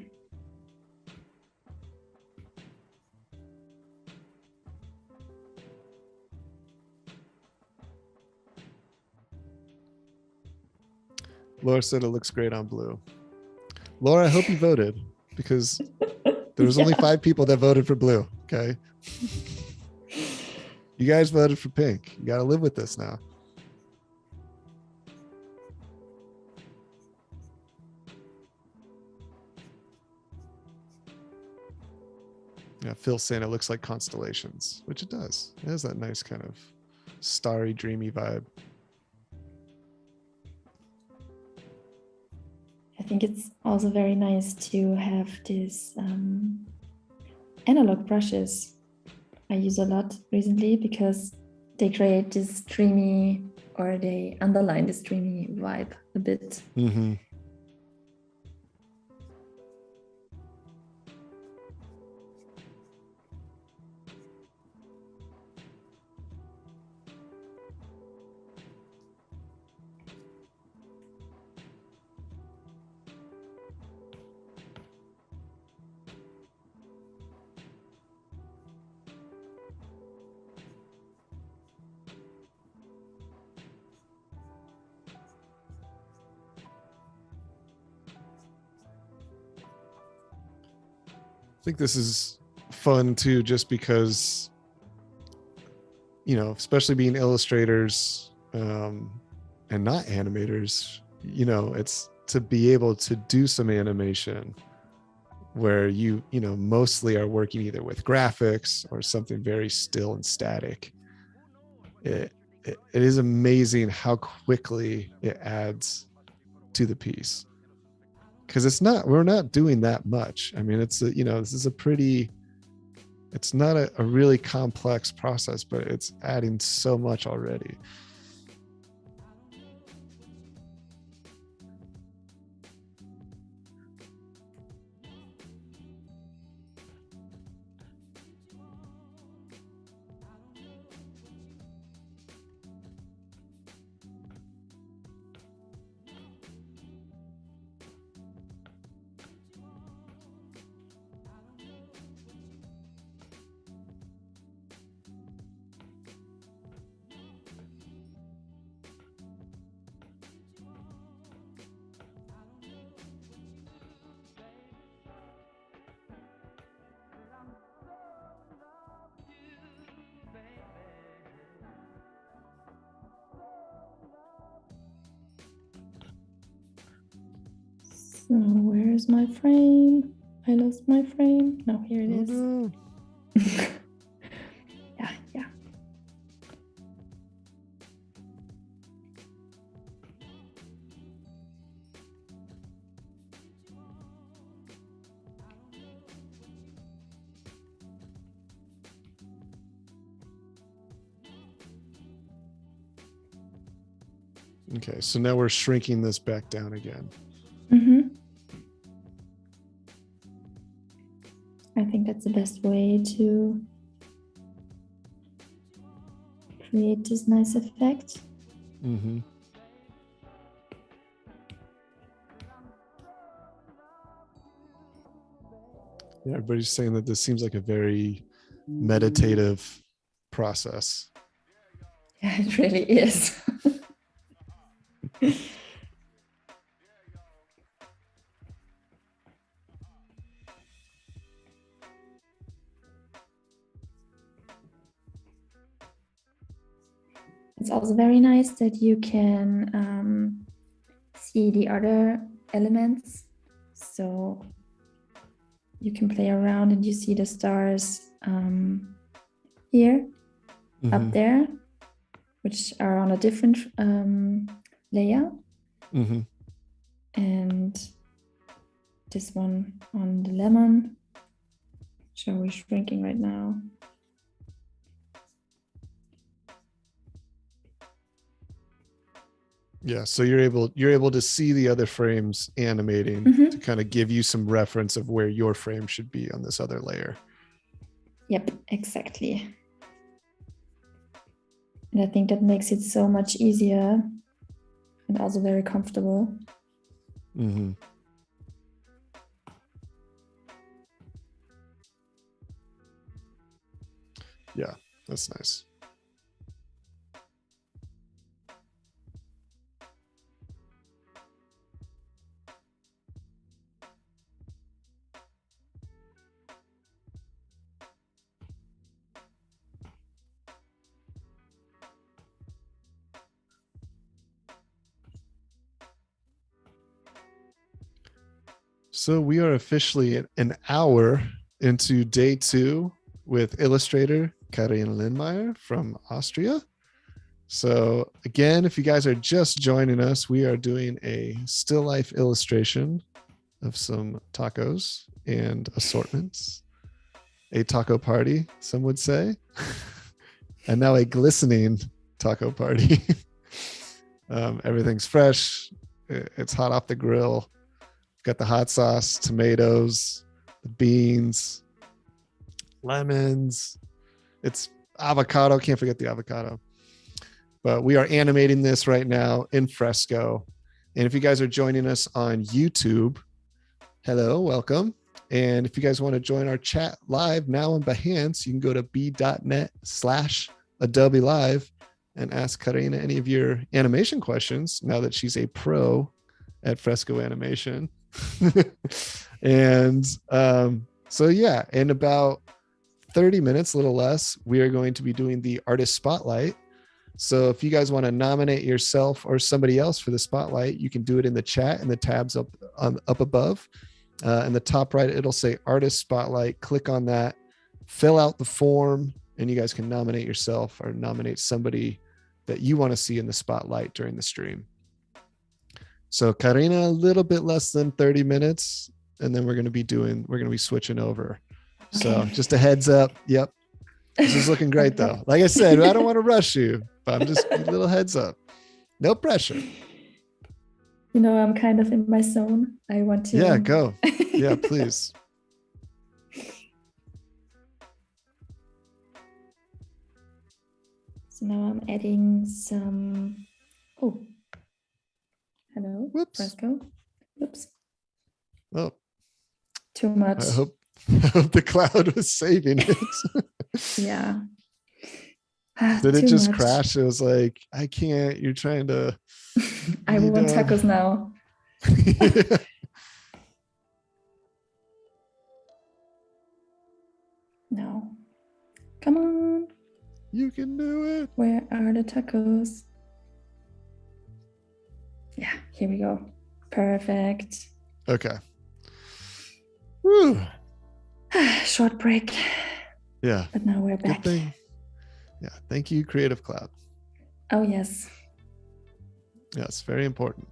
Laura said it looks great on blue. Laura, I hope you voted, because there was only 5 people that voted for blue. Okay. You guys voted for pink. You got to live with this now. Yeah, Phil's saying it looks like constellations, which it does. It has that nice kind of starry, dreamy vibe. I think it's also very nice to have these analog brushes I use a lot recently, because they create this dreamy, or they underline this dreamy vibe a bit. Mm-hmm. I think this is fun too, just because, you know, especially being illustrators and not animators, you know, it's to be able to do some animation where you know, mostly are working either with graphics or something very still and static. It is amazing how quickly it adds to the piece. Because we're not doing that much. I mean, it's you know, this is it's not a really complex process, but it's adding so much already. So where's my frame? I lost my frame. No, here it is. No. Yeah. Okay, so now we're shrinking this back down again. Mm-hmm. I think that's the best way to create this nice effect. Mm-hmm. Yeah, everybody's saying that this seems like a very meditative process. Yeah, it really is. It's also very nice that you can see the other elements. So you can play around and you see the stars here, up there, which are on a different layer. Mm-hmm. And this one on the lemon. So we're shrinking right now. Yeah, so you're able to see the other frames animating to kind of give you some reference of where your frame should be on this other layer. Yep, exactly. And I think that makes it so much easier and also very comfortable. Mm-hmm. Yeah, that's nice. So we are officially an hour into day 2 with illustrator Carina Lindmeier from Austria. So again, if you guys are just joining us, we are doing a still life illustration of some tacos and assortments, a taco party, some would say, and now a glistening taco party. Everything's fresh. It's hot off the grill. Got the hot sauce, tomatoes, the beans, lemons. It's avocado. Can't forget the avocado. But we are animating this right now in Fresco. And if you guys are joining us on YouTube, hello, welcome. And if you guys want to join our chat live now on Behance, you can go to b.net/Adobe Live and ask Carina any of your animation questions now that she's a pro at Fresco animation. And so yeah, in about 30 minutes, a little less, we are going to be doing the artist spotlight. So if you guys want to nominate yourself or somebody else for the spotlight, you can do it in the chat and the tabs up above. In the top right, it'll say artist spotlight. Click on that, fill out the form, and you guys can nominate yourself or nominate somebody that you want to see in the spotlight during the stream. So Carina, a little bit less than 30 minutes, and then we're going to be switching over. Okay. So just a heads up. Yep. This is looking great though. Like I said, I don't want to rush you, but I'm just a little heads up. No pressure. You know, I'm kind of in my zone. I want to. Yeah, go. Yeah, please. So now I'm adding some. Oh. Hello. Whoops. Fresco. Whoops. Oh. Too much. I hope the cloud was saving it. Yeah. Did it just crash? It was like, I can't. You're trying to. I want tacos now. Yeah. No. Come on. You can do it. Where are the tacos? Yeah, here we go. Perfect. Okay. Woo. Short break. Yeah. But now we're back. Good thing. Yeah. Thank you, Creative Cloud. Oh, yes. Yes, very important.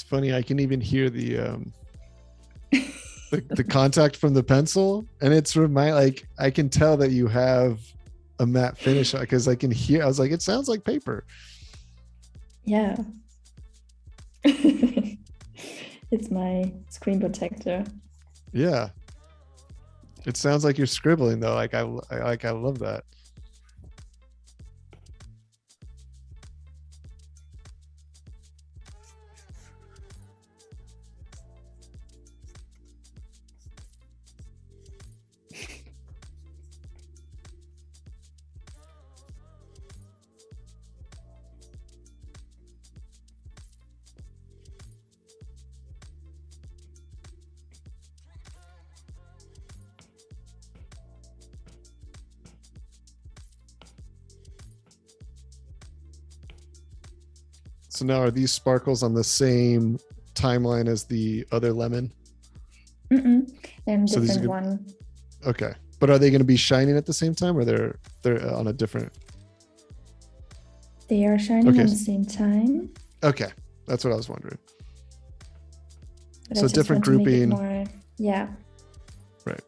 Funny, I can even hear the contact from the pencil, and it's like I can tell that you have a matte finish because I can hear. I was like, it sounds like paper. Yeah. It's my screen protector. Yeah, it sounds like you're scribbling though. I love that. So now are these sparkles on the same timeline as the other lemon? They're different one. Okay. But are they going to be shining at the same time, or they're on a different? They are shining at the same time. Okay. That's what I was wondering. But so different grouping. Yeah. Right.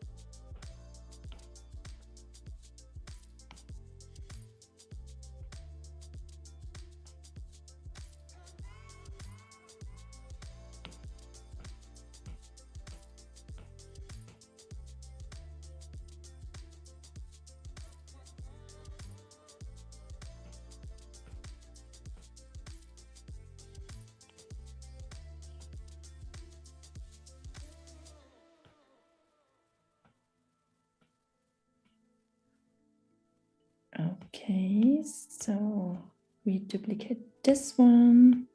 Okay, so we duplicate this one,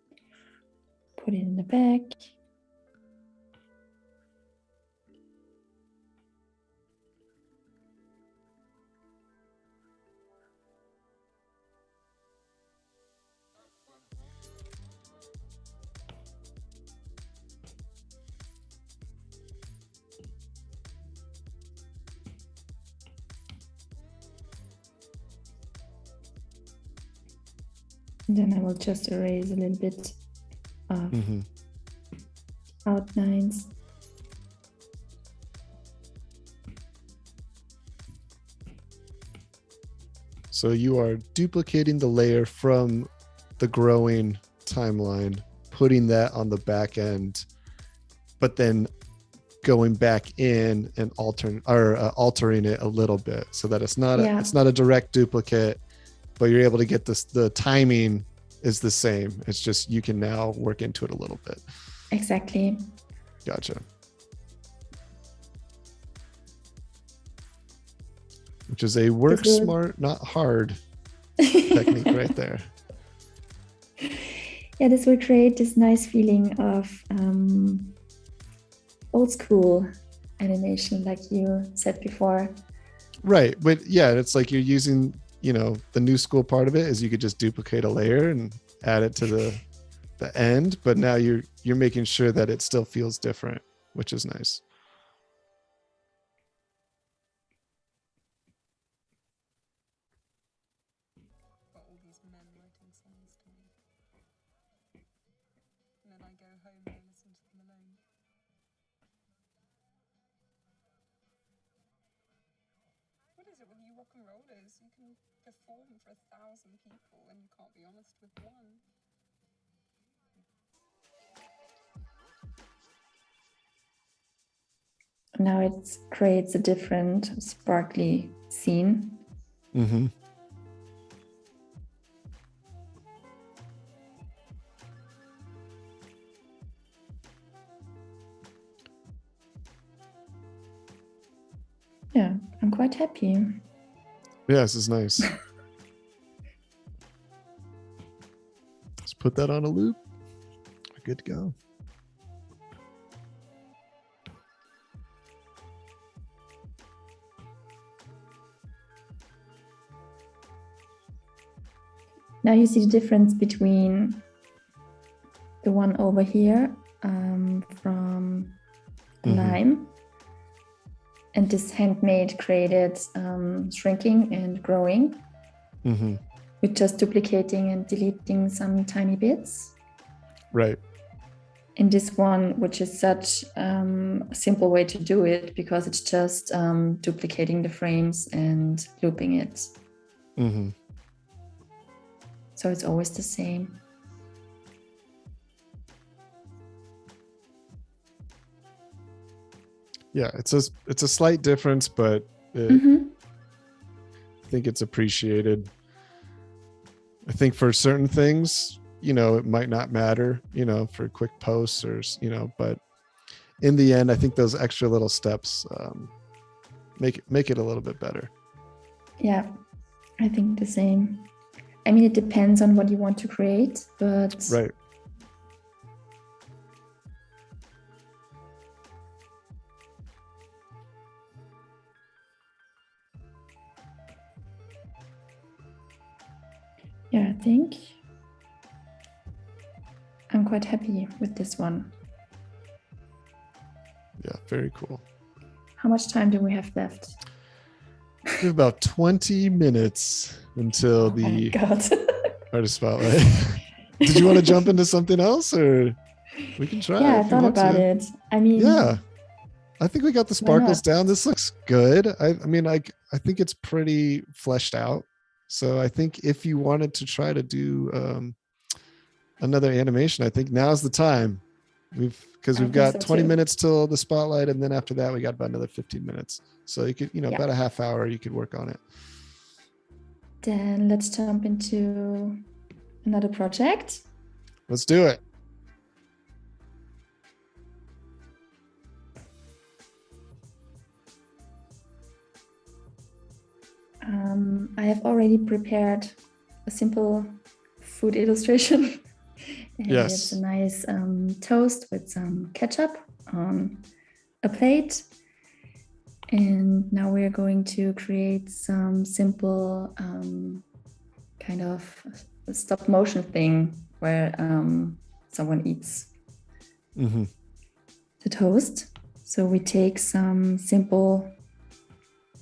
put it in the back. And then I will just erase a little bit of outlines. So you are duplicating the layer from the growing timeline, putting that on the back end, but then going back in and altering it a little bit so that it's not a direct duplicate, but you're able to get this. The timing is the same. It's just you can now work into it a little bit. Exactly. Gotcha. Which is a work smart, not hard technique right there. Yeah, this will create this nice feeling of old school animation, like you said before. Right. But yeah, it's like you're using, the new school part of it is you could just duplicate a layer and add it to the end. But now you're making sure that it still feels different, which is nice. You can perform for 1,000 people and you can't be honest with one. Now it creates a different sparkly scene. Mm-hmm. Yeah, I'm quite happy. Yeah, this is nice. Let's put that on a loop. We're good to go. Now you see the difference between the one over here from Lime and this handmade created shrinking and growing with just duplicating and deleting some tiny bits. Right. In this one, which is such a simple way to do it because it's just duplicating the frames and looping it. So it's always the same. Yeah, it's a slight difference, but I think it's appreciated. I think for certain things, it might not matter, for quick posts or, but in the end, I think those extra little steps make it a little bit better. Yeah, I think the same. I mean, it depends on what you want to create, but right. Yeah, I think I'm quite happy with this one. Yeah, very cool. How much time do we have left? We have about 20 minutes until the artist spotlight. Did you want to jump into something else, or we can try? Yeah, I thought about it. I mean, yeah, I think we got the sparkles down. This looks good. I think it's pretty fleshed out. So I think if you wanted to try to do another animation, I think now's the time. We've got 20 minutes till the spotlight, and then after that we got about another 15 minutes. So you could, about a half hour you could work on it. Then let's jump into another project. Let's do it. I have already prepared a simple food illustration. And Yes. it's a nice toast with some ketchup on a plate. And now we're going to create some simple kind of stop motion thing where someone eats the toast. So we take some simple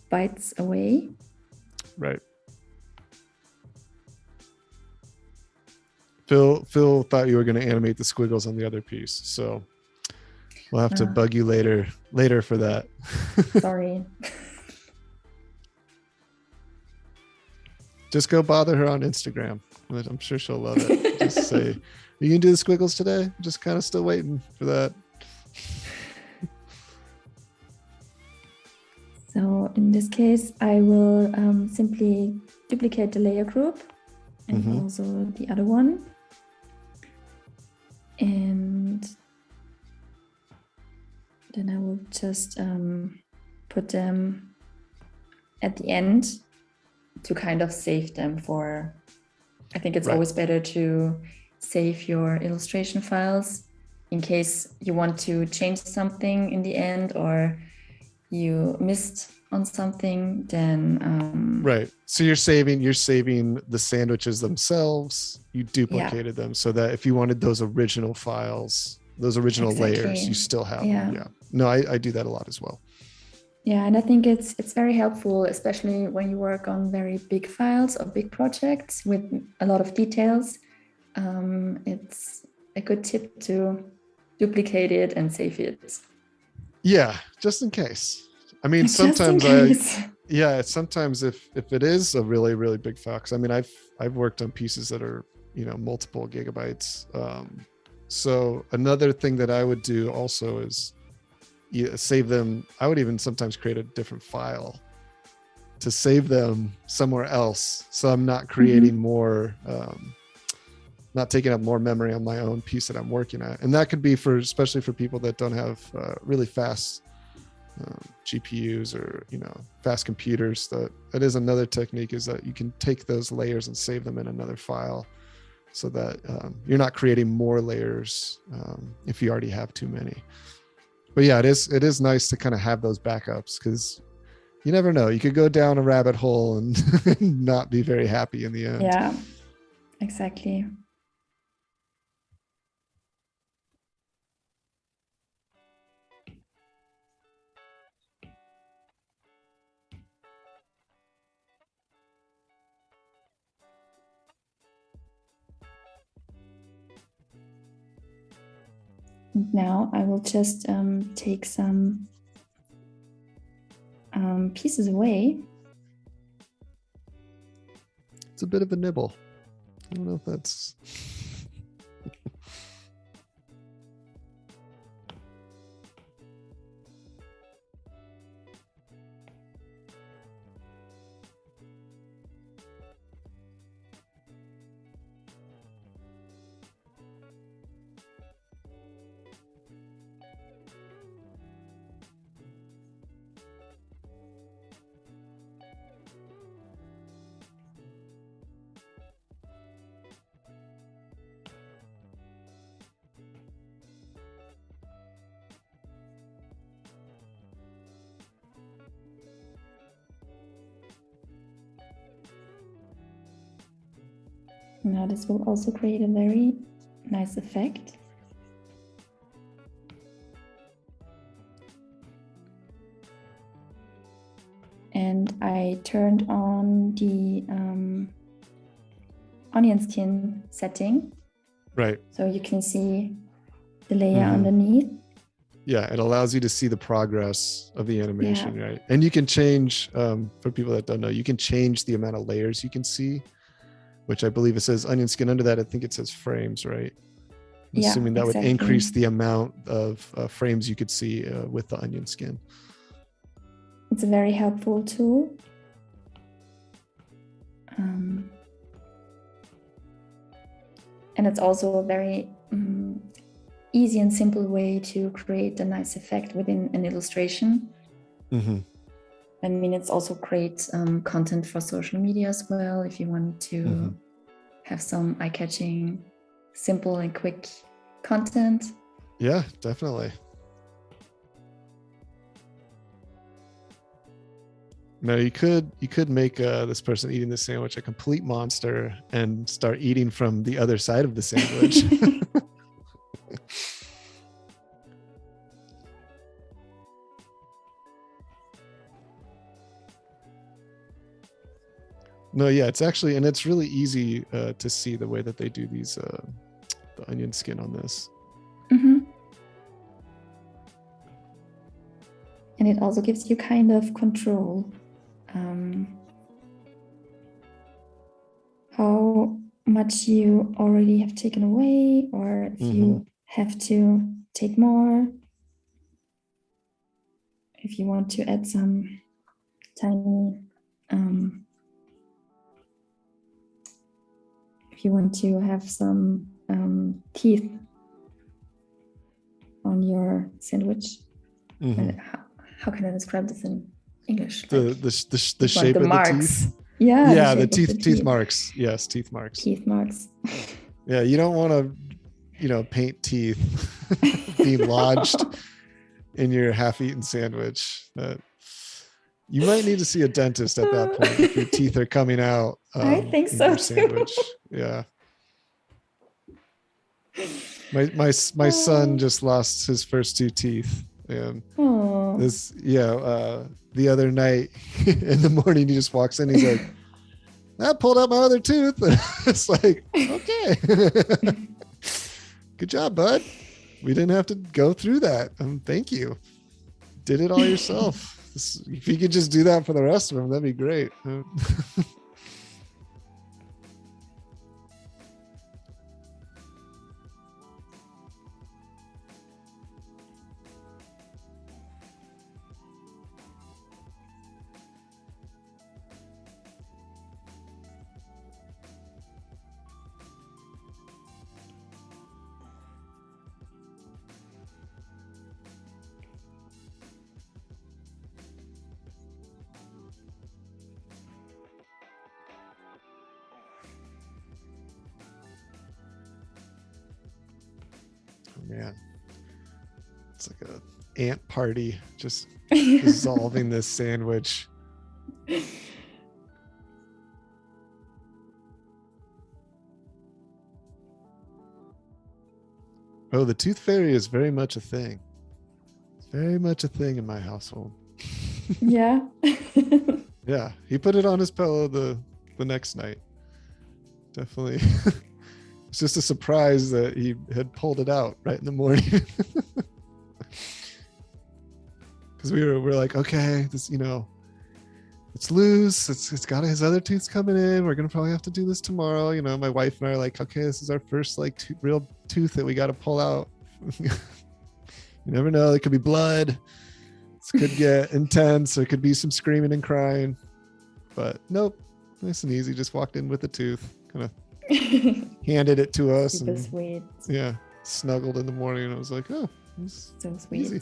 bites away. Right. Phil thought you were going to animate the squiggles on the other piece, so we'll have to bug you later for that. Sorry. Just go bother her on Instagram. I'm sure she'll love it. Just say, "You can do the squiggles today?" Just kind of still waiting for that. So in this case, I will simply duplicate the layer group and also the other one. And then I will just put them at the end to kind of save them for, I think it's always better to save your illustration files in case you want to change something in the end or you missed on something, then right. So you're saving the sandwiches themselves. You duplicated them so that if you wanted those original files, those original layers, you still have them. Yeah. No, I do that a lot as well. Yeah, and I think it's very helpful, especially when you work on very big files or big projects with a lot of details. It's a good tip to duplicate it and save it. Yeah, just in case. I mean, sometimes sometimes if it is a really, really big file, because I mean, I've worked on pieces that are, multiple gigabytes. So another thing that I would do also is save them. I would even sometimes create a different file to save them somewhere else. So I'm not creating more, not taking up more memory on my own piece that I'm working at. And that could be especially for people that don't have really fast GPUs or fast computers. That is another technique, is that you can take those layers and save them in another file so that you're not creating more layers if you already have too many. But yeah, it is nice to kind of have those backups, because you never know, you could go down a rabbit hole and not be very happy in the end. Yeah, exactly. Now I will just take some pieces away. It's a bit of a nibble. I don't know if that's... Now this will also create a very nice effect. And I turned on the onion skin setting. Right. So you can see the layer underneath. Yeah, it allows you to see the progress of the animation, right? And you can change, for people that don't know, you can change the amount of layers you can see, which I believe it says onion skin. Under that, I think it says frames, right? I'm assuming that would increase the amount of frames you could see with the onion skin. It's a very helpful tool. And it's also a very easy and simple way to create a nice effect within an illustration. I mean, it's also great content for social media as well. If you want to have some eye-catching, simple and quick content. Yeah, definitely. No, you could make this person eating the sandwich a complete monster and start eating from the other side of the sandwich. No, yeah, it's actually, and it's really easy to see the way that they do these, the onion skin on this. And it also gives you kind of control. How much you already have taken away, or if you have to take more. If you want to add some tiny, if you want to have some teeth on your sandwich. How can I describe this in English? The shape of marks. The teeth. Yeah, the teeth marks. Yes, teeth marks. Teeth marks. Yeah, you don't want to, paint teeth being lodged in your half-eaten sandwich. You might need to see a dentist at that point if your teeth are coming out. I think so too. Yeah. My son just lost his first 2 teeth, and the other night in the morning he just walks in, he's like, I pulled out my other tooth. It's like, okay. Good job, bud. We didn't have to go through that. Thank you. Did it all yourself. If you could just do that for the rest of them, that'd be great. Man, it's like a ant party just dissolving this sandwich. Oh, the tooth fairy is very much a thing. It's very much a thing in my household. Yeah. Yeah, he put it on his pillow the next night. Definitely. It's just a surprise that he had pulled it out right in the morning. Because we're like, okay, this, it's loose. It's got his other tooth's coming in. We're gonna probably have to do this tomorrow. My wife and I are like, okay, this is our first real tooth that we got to pull out. You never know. It could be blood. This could get intense. There could be some screaming and crying. But nope, nice and easy. Just walked in with a tooth, kind of handed it to us. Super sweet. Yeah, snuggled in the morning. And I was like, oh, so sweet. Easy.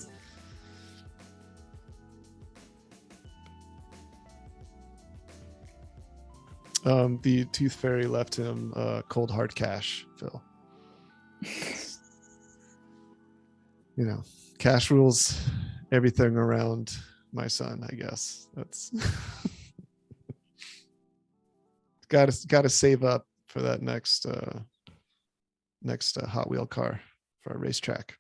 The tooth fairy left him cold hard cash, Phil. Cash rules everything around my son, I guess. That's gotta save up for that next Hot Wheel car for our racetrack.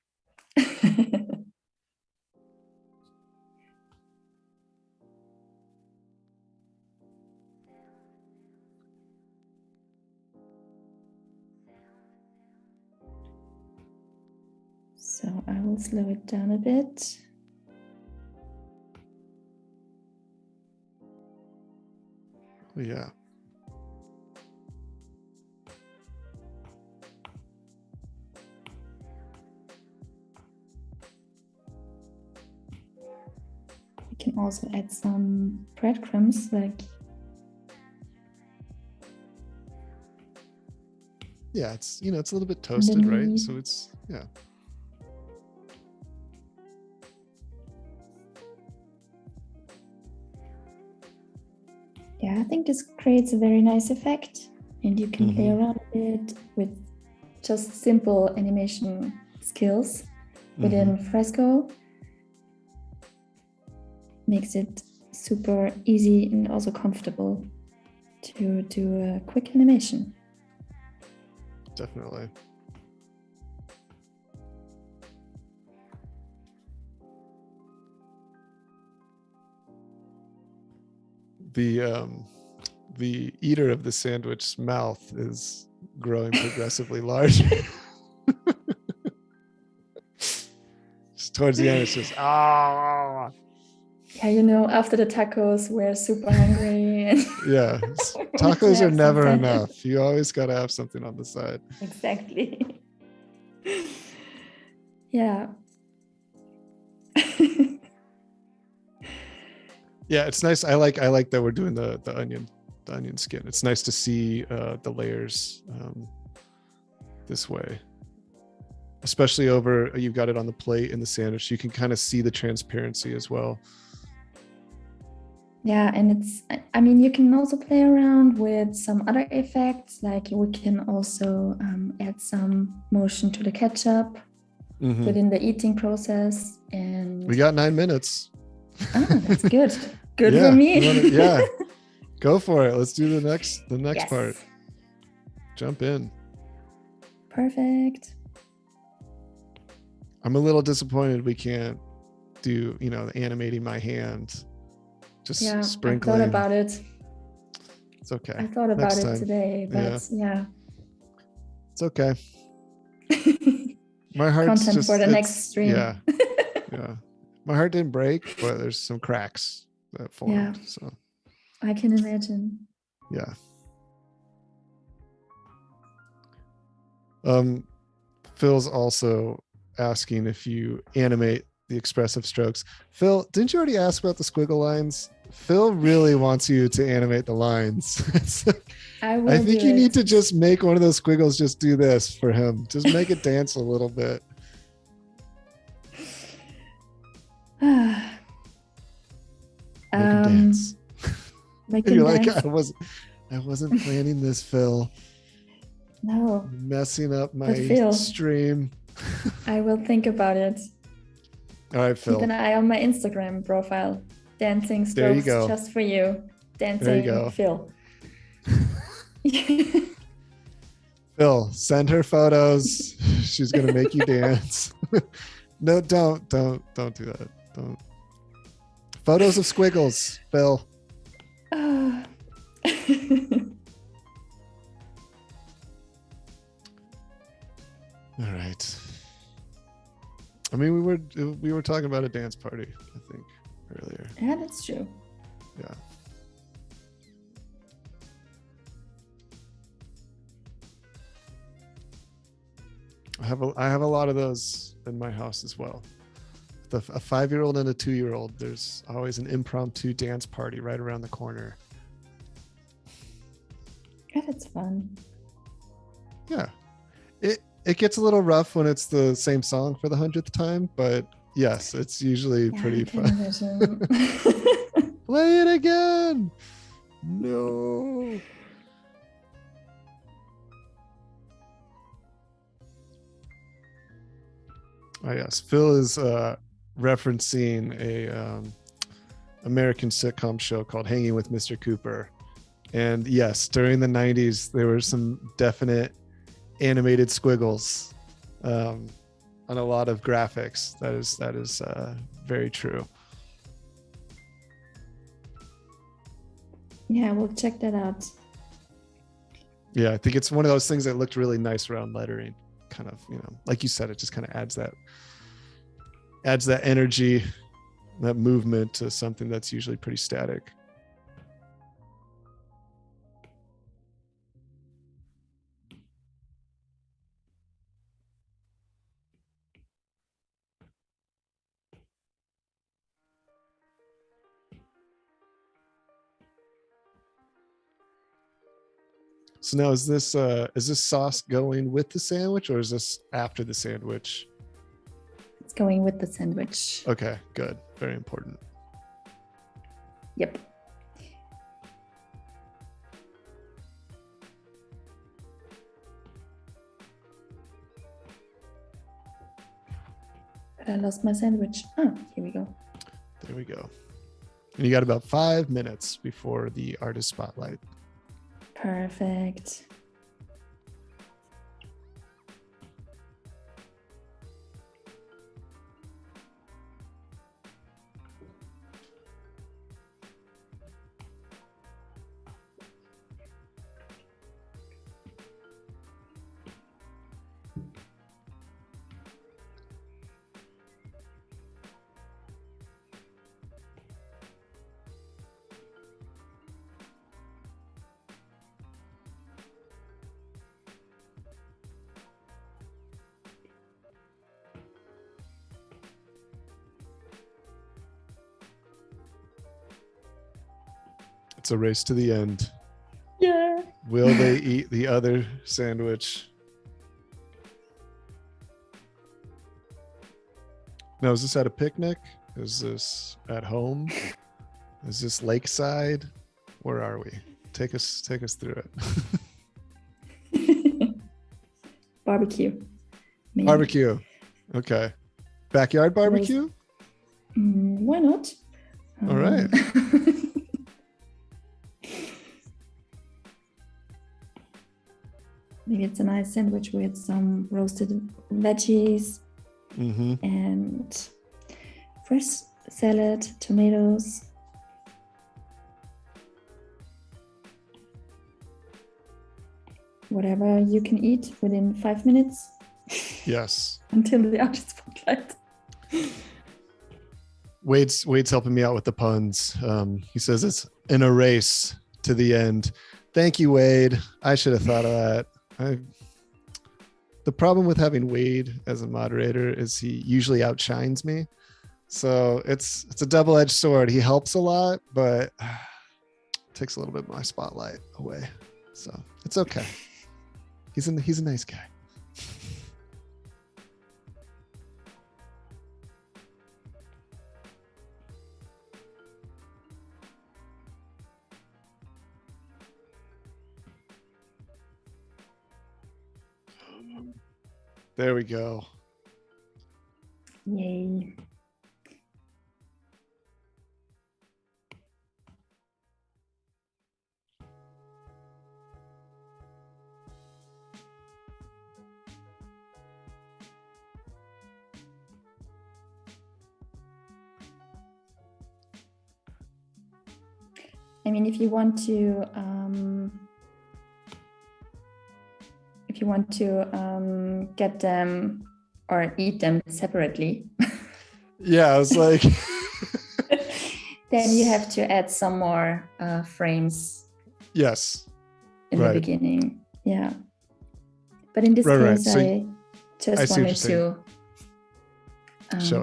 So I will slow it down a bit. Yeah. You can also add some breadcrumbs, yeah, it's it's a little bit toasted, right? So it's yeah. Yeah, I think this creates a very nice effect, and you can play Mhm. around a bit with just simple animation skills within Fresco. Makes it super easy and also comfortable to do a quick animation. Definitely. The eater of the sandwich's mouth is growing progressively larger. Just towards the end, it's just ah. Yeah, you know, after the tacos, we're super hungry. And Yeah, we want to tacos are have some never sandwich. enough. You always got to have something on the side. Exactly. Yeah. Yeah, it's nice. I like that we're doing the onion skin. It's nice to see the layers this way, especially over. You've got it on the plate in the sandwich. You can kind of see the transparency as well. Yeah, and I mean, you can also play around with some other effects, like we can also add some motion to the ketchup within the eating process. And We got 9 minutes. that's good. Good Yeah, for me. yeah, go for it. Let's do the next Yes. part. Jump in. Perfect. I'm a little disappointed we can't do, animating my hand. Just Yeah, sprinkling. I thought about it. It's okay. I thought about it today, but yeah. It's okay. My heart's Content just for the next stream. Yeah. Yeah. My heart didn't break, but there's some cracks that formed. Yeah. So I can imagine. yeah. Phil's also asking if you animate the expressive strokes. Phil, didn't you already ask about the squiggle lines? Phil really wants you to animate the lines. I think you need to just make one of those squiggles just do this for him. Just make it dance a little bit. Make him dance. Make You're him like, dance. I wasn't planning this, Phil. No. Messing up my stream. I will think about it. All right, Phil. Keep an eye on my Instagram profile. Dancing strokes just for you. Dancing there you go. Phil. Phil, send her photos. She's gonna make you dance. No, don't do that. Don't. Photos of squiggles, Phil. All right. I mean, we were talking about a dance party, I think, earlier. Yeah, that's true. Yeah. I have a lot of those in my house as well. A 5-year-old and a 2-year-old. There's always an impromptu dance party right around the corner. Yeah, that's fun. Yeah. It gets a little rough when it's the same song for the 100th time, but yes, it's usually pretty fun. Play it again. No. Oh yes, Phil is referencing a American sitcom show called Hanging with Mr. Cooper. And yes, during the 90s, there were some definite animated squiggles on a lot of graphics. That is very true. Yeah, we'll check that out. Yeah, I think it's one of those things that looked really nice around lettering. Kind of, like you said, it just kind of adds that energy, that movement to something that's usually pretty static. So now is this sauce going with the sandwich or is this after the sandwich? It's going with the sandwich. Okay, good. Very important. Yep. But I lost my sandwich. Oh, here we go. There we go. And you got about 5 minutes before the artist spotlight. Perfect. It's a race to the end. Yeah. Will they eat the other sandwich? Now, is this at a picnic? Is this at home? Is this lakeside? Where are we? Take us through it. Barbecue. Maybe. Barbecue. Okay. Backyard barbecue? Why not? All right. Maybe it's a nice sandwich with some roasted veggies and fresh salad, tomatoes. Whatever you can eat within 5 minutes. Yes. Until the artist spotlight. Wade's helping me out with the puns. He says it's in a race to the end. Thank you, Wade. I should have thought of that. The problem with having Wade as a moderator is he usually outshines me. So it's a double-edged sword. He helps a lot, but takes a little bit of my spotlight away. So it's okay. He's a nice guy. There we go. Yay. I mean, if you want to get them or eat them separately. Yeah, I was like. Then you have to add some more frames. Yes. In the beginning. Yeah. But in this case, So I just wanted to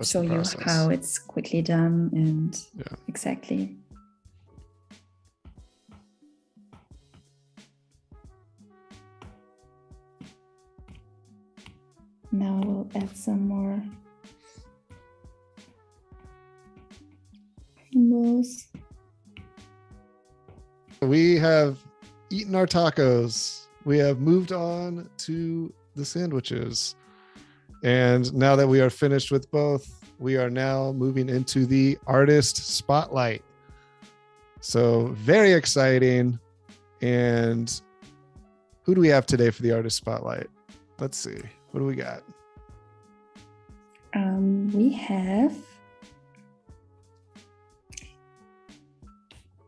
show you how it's quickly done and exactly. Now we'll add some more symbols. We have eaten our tacos. We have moved on to the sandwiches. And now that we are finished with both, we are now moving into the artist spotlight. So very exciting. And who do we have today for the artist spotlight? Let's see. What do we got? We have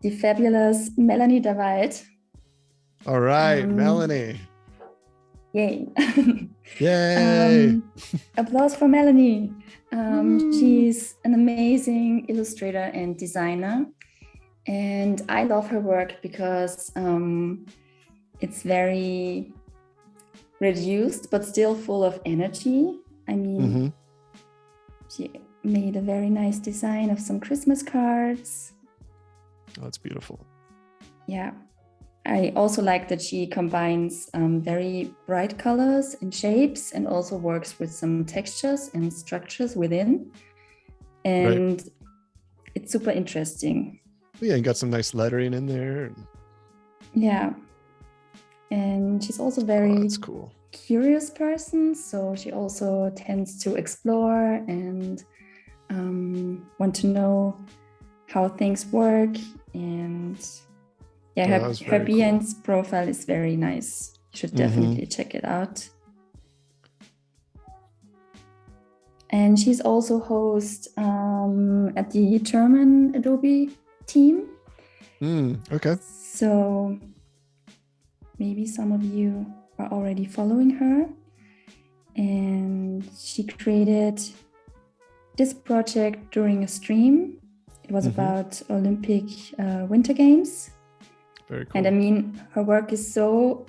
the fabulous Melanie Daveid. All right, Melanie. Yay. Yay. Applause for Melanie. She's an amazing illustrator and designer. And I love her work because it's very reduced, but still full of energy. I mean, she made a very nice design of some Christmas cards. Oh, that's beautiful. Yeah. I also like that she combines very bright colors and shapes and also works with some textures and structures within. And it's super interesting. Yeah, and got some nice lettering in there. Yeah. And she's also very that's cool. curious person, so she also tends to explore and want to know how things work. And yeah, her Behance profile is very nice. You should definitely check it out. And she's also host at the German Adobe team. Okay. So maybe some of you are already following her. And she created this project during a stream. It was about Olympic Winter Games. Very cool. And I mean, her work is so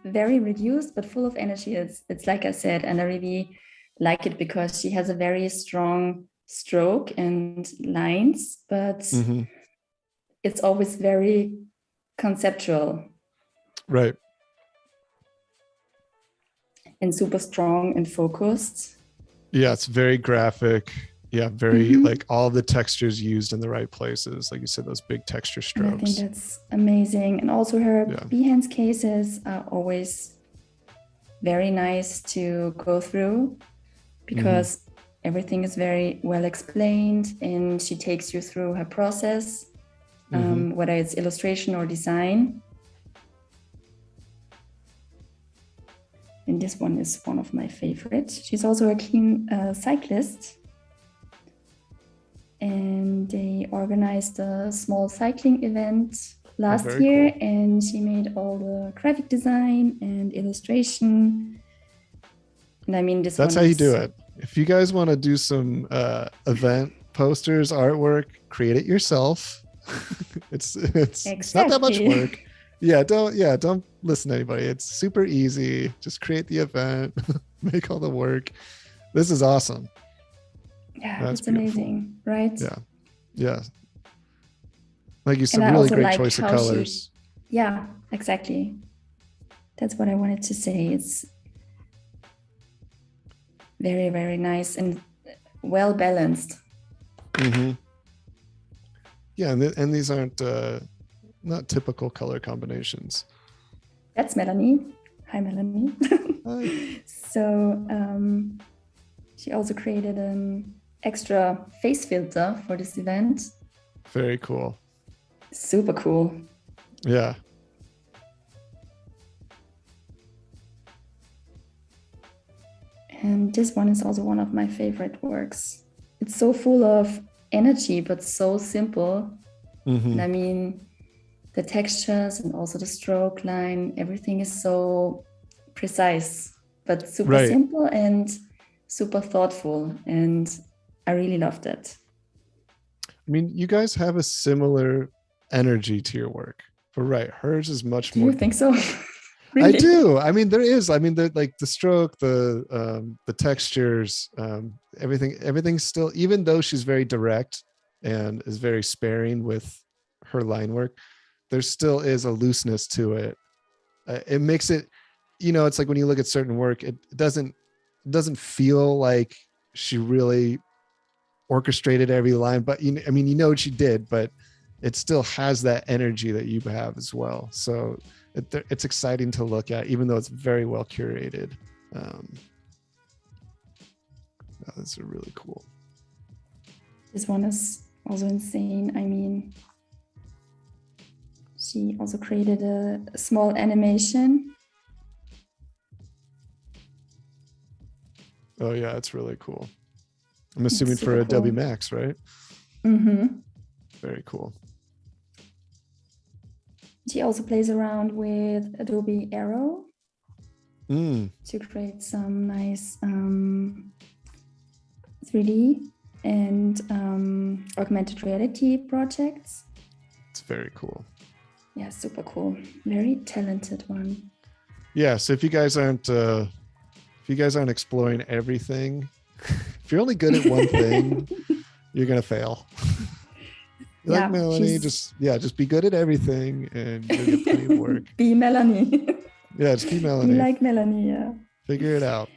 very reduced, but full of energy. It's like I said, and I really like it because she has a very strong stroke and lines, but it's always very conceptual. Right. And super strong and focused. Yeah, it's very graphic. Yeah, very like all the textures used in the right places. Like you said, those big texture strokes. And I think that's amazing. And also her Behance cases are always very nice to go through because everything is very well explained and she takes you through her process, whether it's illustration or design. And this one is one of my favorites. She's also a keen cyclist. And they organized a small cycling event last year, and she made all the graphic design and illustration. And I mean, that's how you do it. If you guys want to do some event posters, artwork, create it yourself. It's not that much work. Don't listen to anybody. It's super easy. Just create the event, make all the work. This is awesome. Yeah, it's amazing, right? Yeah. Like you said, really great choice of colors. Yeah, exactly. That's what I wanted to say. It's very, very nice and well balanced. Yeah, and these aren't not typical color combinations. That's Melanie. Hi, Melanie. Hi. So she also created an extra face filter for this event. Very cool. Super cool. Yeah. And this one is also one of my favorite works. It's so full of energy, but so simple. And I mean, the textures and also the stroke line, everything is so precise, but super simple and super thoughtful. And I really loved it. I mean, you guys have a similar energy to your work, but hers is much more. Do you think so? Really? I do. I mean, there is. I mean, like the stroke, the textures, everything's still. Even though she's very direct and is very sparing with her line work, there still is a looseness to it. It makes it, it's like when you look at certain work, it doesn't feel like she really orchestrated every line, but I mean, what she did, but it still has that energy that you have as well. So it's exciting to look at, even though it's very well curated. That's really cool. This one is also insane. I mean, she also created a small animation. Oh yeah, it's really cool. I'm assuming for Adobe Max, right? Very cool. She also plays around with Adobe Aero to create some nice 3D and augmented reality projects. It's very cool. Yeah, super cool. Very talented one. Yeah, so if you guys aren't exploring everything, if you're only good at one thing, you're gonna fail. Like Melanie, just be good at everything and you'll get plenty of work. Be Melanie. Yeah, just be Melanie. Be like Melanie, yeah. Figure it out.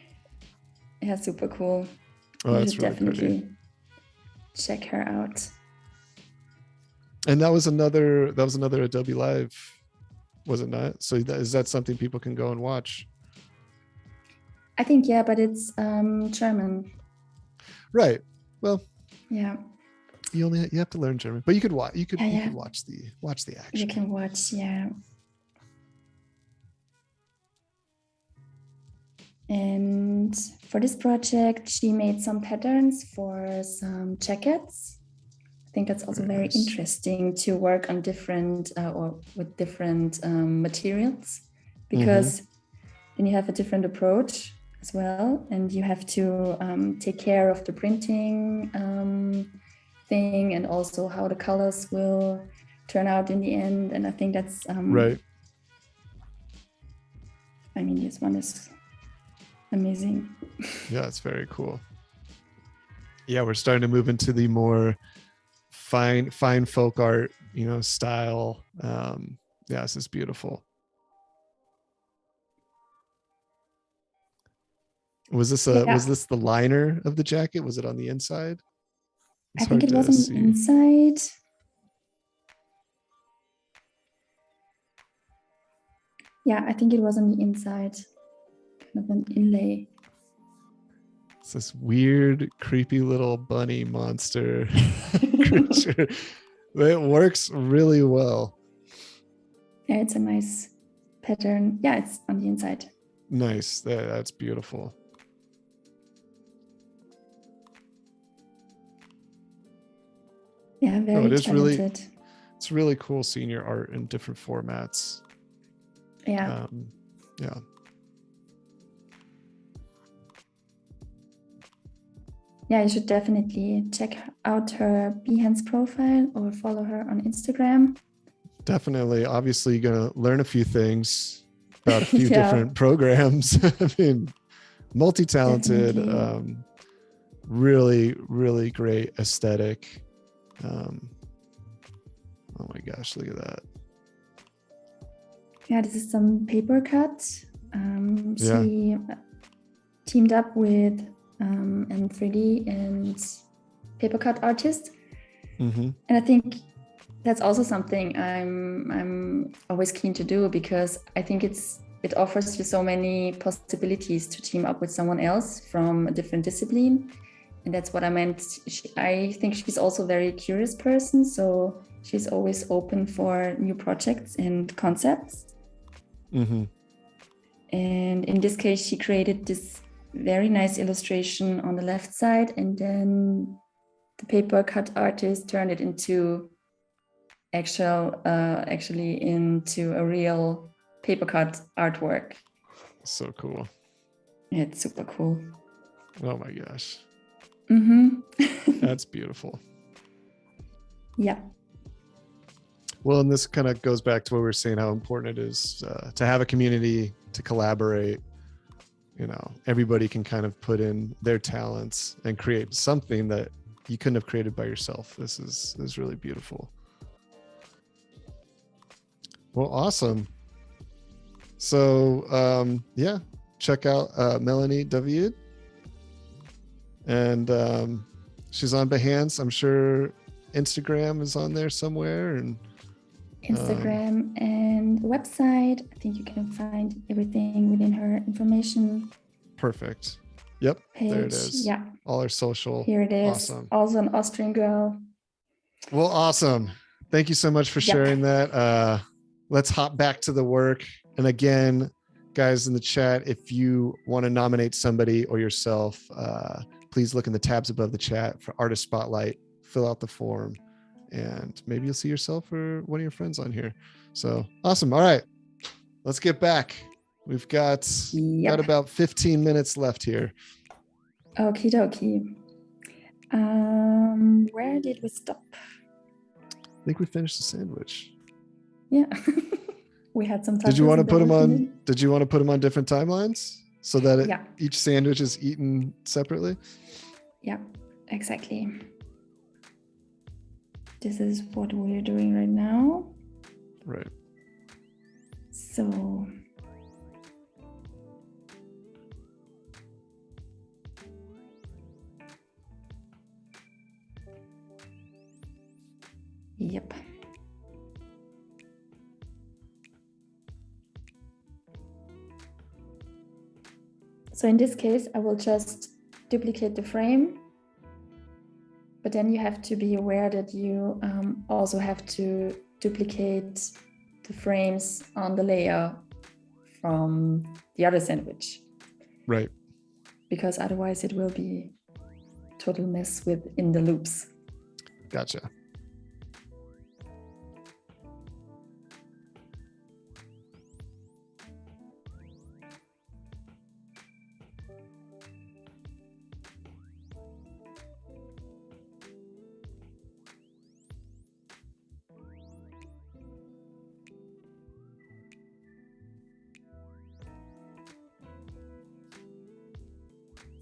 Yeah, super cool. Oh, that's really definitely pretty. Check her out. And that was another Adobe Live, was it not? So is that something people can go and watch? I think, yeah, but it's German. Right. Well, Yeah. you have to learn German, but you could watch. You could Yeah. watch the action. You can watch, yeah. And for this project, she made some patterns for some jackets. I think that's also very interesting to work on different or with different materials, because then you have a different approach as well, and you have to take care of the printing thing and also how the colors will turn out in the end. And I think that's right. I mean, this one is amazing. Yeah, it's very cool. Yeah, we're starting to move into the more fine folk art, style. Yeah, this is beautiful. Was this the liner of the jacket? Was it on the inside? I think it was on the inside. Yeah, I think it was on the inside. Kind of an inlay. It's this weird, creepy little bunny monster creature. It works really well. Yeah, it's a nice pattern. Yeah, it's on the inside. Nice. That's beautiful. Yeah, very talented. It's really cool seeing your art in different formats. Yeah. Yeah. Yeah, you should definitely check out her Behance profile or follow her on Instagram. Definitely. Obviously, you're going to learn a few things about a few different programs. I mean, multi-talented, really, really great aesthetic. Oh my gosh, look at that. Yeah, this is some paper cut. She teamed up with M3D and paper cut artist. And I think that's also something I'm always keen to do, because I think it offers you so many possibilities to team up with someone else from a different discipline. And that's what I meant. I think she's also a very curious person, so she's always open for new projects and concepts. And in this case, she created this very nice illustration on the left side, and then the paper cut artist turned it into actually into a real paper cut artwork. So cool. Yeah, it's super cool. Oh my gosh. That's beautiful. Yeah. Well, and this kind of goes back to what we were saying, how important it is to have a community, to collaborate. Everybody can kind of put in their talents and create something that you couldn't have created by yourself. This is really beautiful. Well, awesome. So, check out Melanie Daveid. And she's on Behance. I'm sure Instagram is on there somewhere. And Instagram and website. I think you can find everything within her information. Perfect. Yep. Page. There it is. Yeah. All our social. Here it is. Awesome. Also an Austrian girl. Well, awesome. Thank you so much for sharing that. Let's hop back to the work. And again, guys in the chat, if you want to nominate somebody or yourself, please look in the tabs above the chat for Artist Spotlight, fill out the form, and maybe you'll see yourself or one of your friends on here. So awesome. All right, let's get back. We've got about 15 minutes left here. Okie dokie. Where did we stop? I think we finished the sandwich. Yeah. We had some time. Did you want to put them on different timelines so that each sandwich is eaten separately? Yeah, exactly. This is what we're doing right now. Right. So yep. So in this case, I will just duplicate the frame, but then you have to be aware that you also have to duplicate the frames on the layer from the other sandwich. Right. Because otherwise it will be total mess within the loops. Gotcha.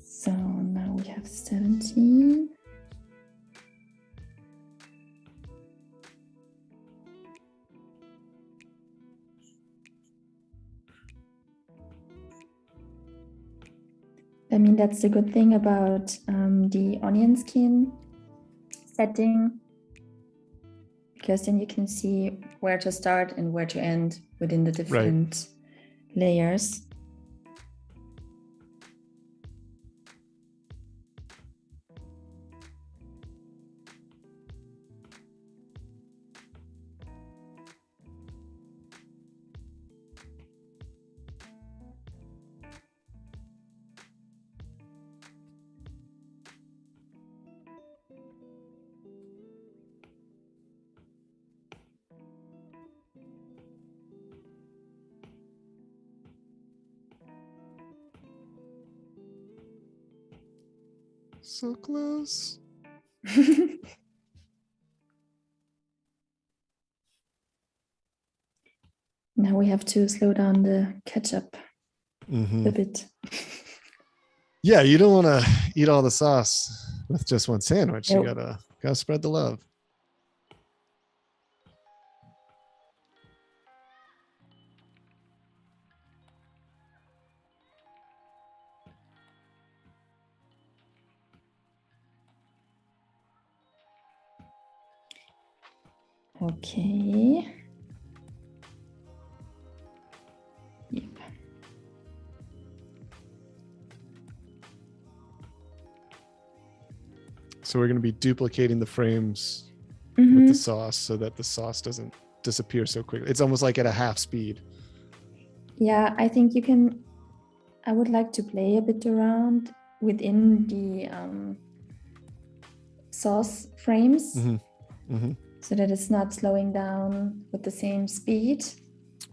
So now we have 17. I mean, that's the good thing about the onion skin setting, because then you can see where to start and where to end within the different layers. So close. Now we have to slow down the ketchup a bit. Yeah, you don't want to eat all the sauce with just one sandwich. Nope. You gotta spread the love. Okay. Yep. So we're going to be duplicating the frames with the sauce so that the sauce doesn't disappear so quickly. It's almost like at a half speed. Yeah, I think you can. I would like to play a bit around within the sauce frames so that it's not slowing down with the same speed.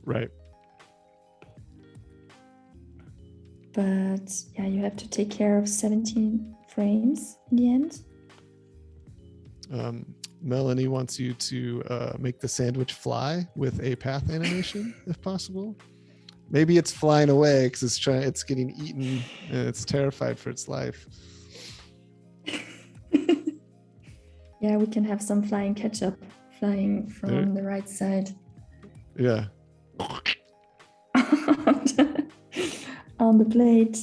Right. But yeah, you have to take care of 17 frames in the end. Melanie wants you to make the sandwich fly with a path animation, if possible. Maybe it's flying away because it's getting eaten and it's terrified for its life. Yeah, we can have some flying ketchup flying from the right side. Yeah. On the plate.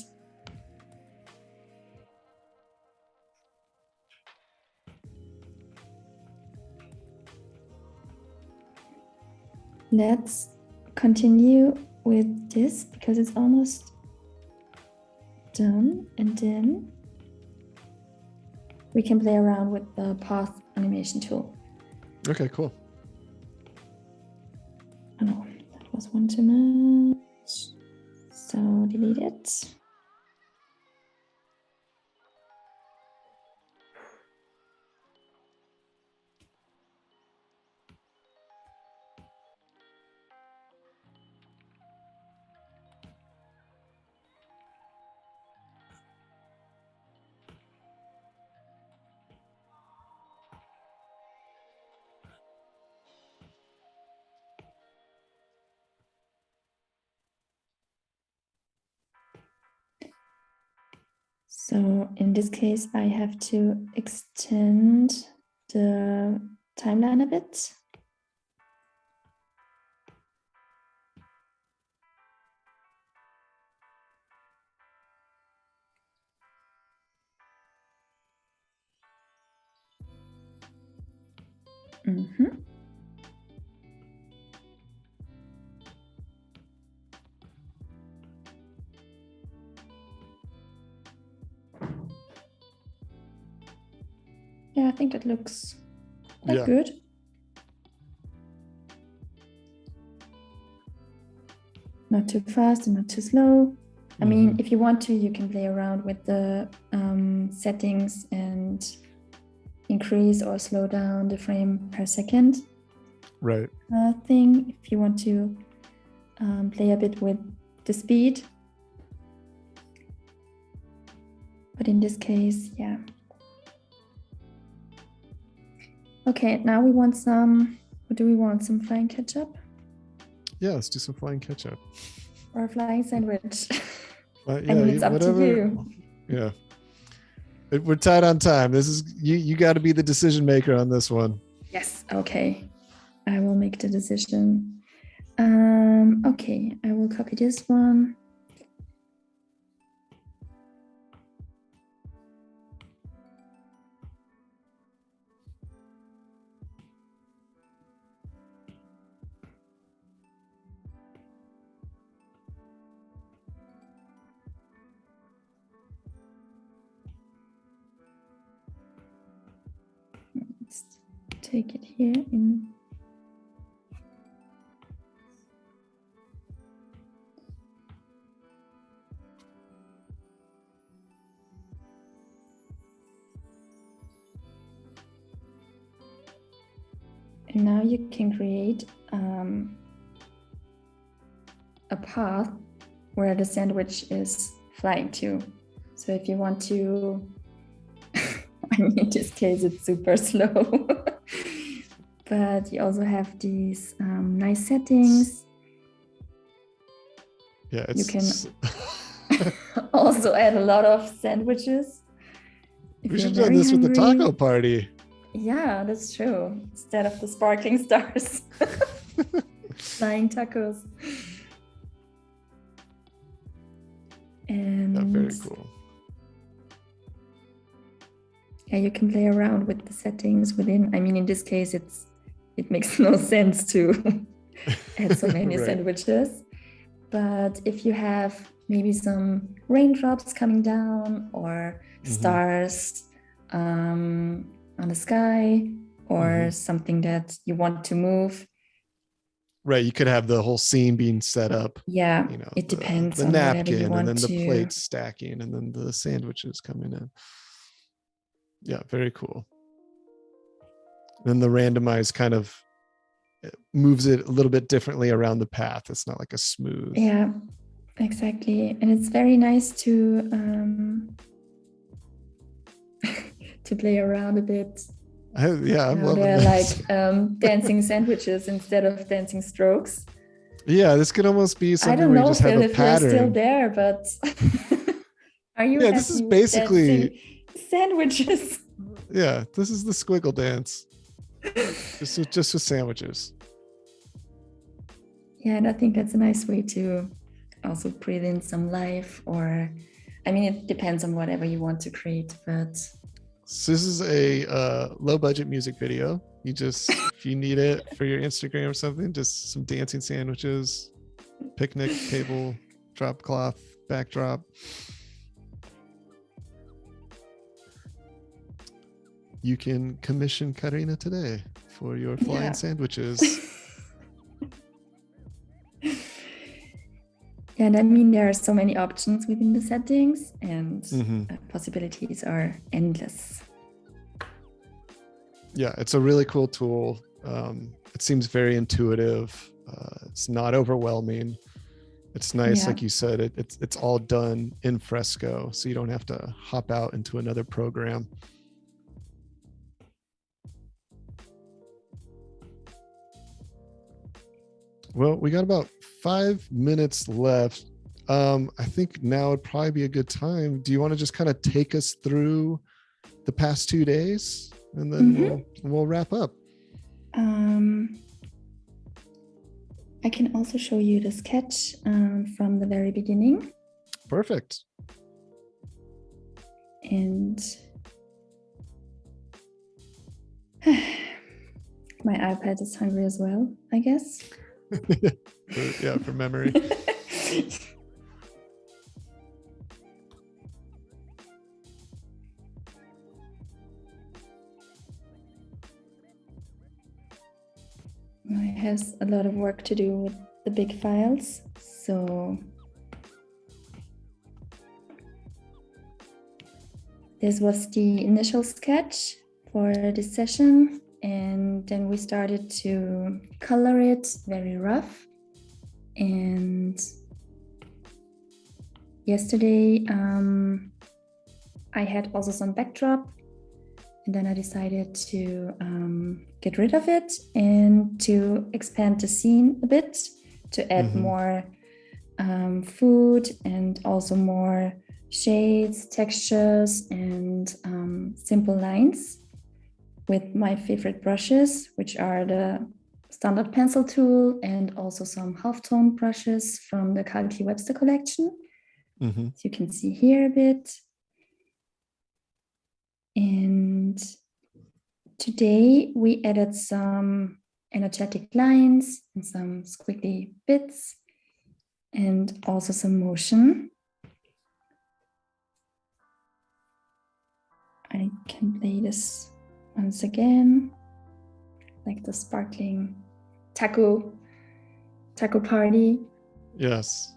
Let's continue with this because it's almost done, and then we can play around with the path animation tool. Okay, cool. Oh no, that was one too much. So delete it. So in this case, I have to extend the timeline a bit. Yeah, I think that looks quite Yeah. good. Not too fast and not too slow. I mean, if you want to, you can play around with the settings and increase or slow down the frame per second Right. thing. If you want to play a bit with the speed. But in this case, yeah. Okay, now we want some, what do we want? Some flying ketchup? Yeah, let's do some flying ketchup. Or a flying sandwich? Yeah, I mean, it's up to you. Yeah. We're tight on time. This is you got to be the decision maker on this one. Yes, okay. I will make the decision. Okay, I will copy this one. Let's take it here in. And now you can create a path where the sandwich is flying to. So if you want to, I mean, in this case, it's super slow, but you also have these nice settings. Yeah, you can also add a lot of sandwiches. We should have done this with the taco party. Yeah, that's true. Instead of the sparkling stars, flying tacos. And yeah, very cool. Yeah, you can play around with the settings within. I mean, in this case, it makes no sense to add so many right. sandwiches. But if you have maybe some raindrops coming down or stars on the sky or something that you want to move. Right, you could have the whole scene being set up. Yeah, you know, it depends the on napkin you want and then to... the plates stacking and then the sandwiches coming in. Yeah, very cool. Then the randomized kind of moves it a little bit differently around the path. It's not like a smooth. Yeah, exactly. And it's very nice to to play around a bit. Yeah, I'm loving they're this. Like dancing sandwiches instead of dancing strokes. Yeah, this could almost be something I don't know, where you just have a if pattern. They're still there, but are you? Yeah, this is basically sandwiches. Yeah, this is the squiggle dance, just with sandwiches. Yeah, and I think that's a nice way to also breathe in some life, or I mean, it depends on whatever you want to create, but. So this is a low budget music video. You just, if you need it for your Instagram or something, just some dancing sandwiches, picnic table, drop cloth, backdrop. You can commission Carina today for your flying sandwiches. And I mean, there are so many options within the settings, and possibilities are endless. Yeah, it's a really cool tool. It seems very intuitive. It's not overwhelming. It's nice, like you said, it's all done in Fresco, so you don't have to hop out into another program. Well, we got about 5 minutes left. I think now would probably be a good time. Do you want to just kind of take us through the past 2 days, and then we'll wrap up? I can also show you the sketch from the very beginning. Perfect. And my iPad is hungry as well, I guess. For memory. has a lot of work to do with the big files. So this was the initial sketch for this session. And then we started to color it very rough. And yesterday, I had also some backdrop. And then I decided to get rid of it and to expand the scene a bit, to add more food and also more shades, textures, and simple lines with my favorite brushes, which are the standard pencil tool and also some halftone brushes from the Kalki Webster collection. So you can see here a bit. And today we added some energetic lines and some squiggly bits and also some motion. I can play this once again, like the sparkling taco party. Yes.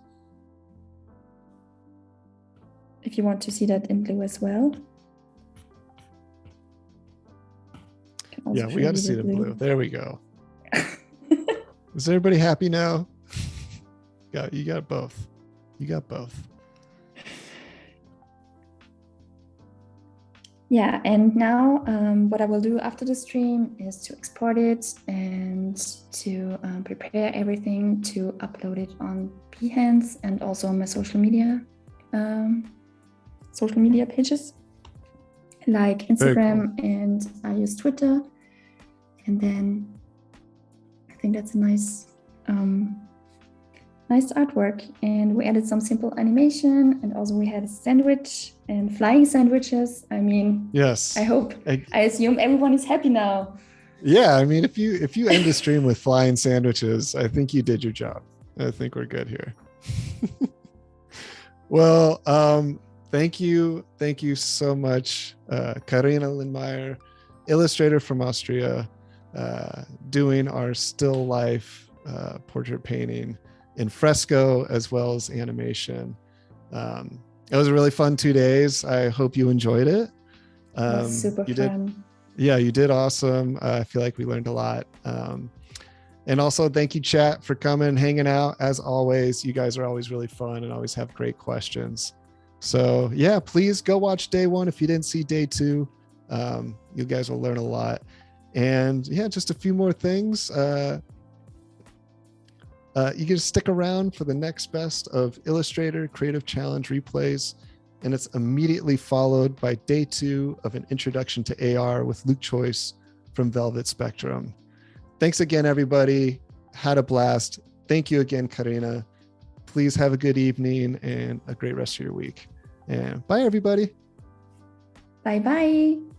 If you want to see that in blue as well. Yeah, we got to see the blue. There we go. Is everybody happy now? You got both. You got both. Yeah, and now what I will do after the stream is to export it and to prepare everything to upload it on Behance and also on my social media pages like Instagram, and I use Twitter. And then I think that's a nice artwork. And we added some simple animation, and also we had a sandwich and flying sandwiches. I mean, yes. I assume everyone is happy now. Yeah, I mean, if you end the stream with flying sandwiches, I think you did your job. I think we're good here. Well, thank you so much, Carina Lindmeier, illustrator from Austria, doing our still life portrait painting in fresco as well as animation. It was a really fun 2 days. I hope you enjoyed it. It was super fun. Yeah, you did awesome. I feel like we learned a lot. And also thank you, chat, for coming, hanging out. As always, you guys are always really fun and always have great questions. So yeah, please go watch day 1 if you didn't see day 2. You guys will learn a lot. And yeah, just a few more things. You can stick around for the next best of Illustrator Creative Challenge replays, and it's immediately followed by day 2 of an introduction to AR with Luke Choice from Velvet Spectrum. Thanks again, everybody. Had a blast. Thank you again, Carina. Please have a good evening and a great rest of your week. And bye, everybody. Bye-bye.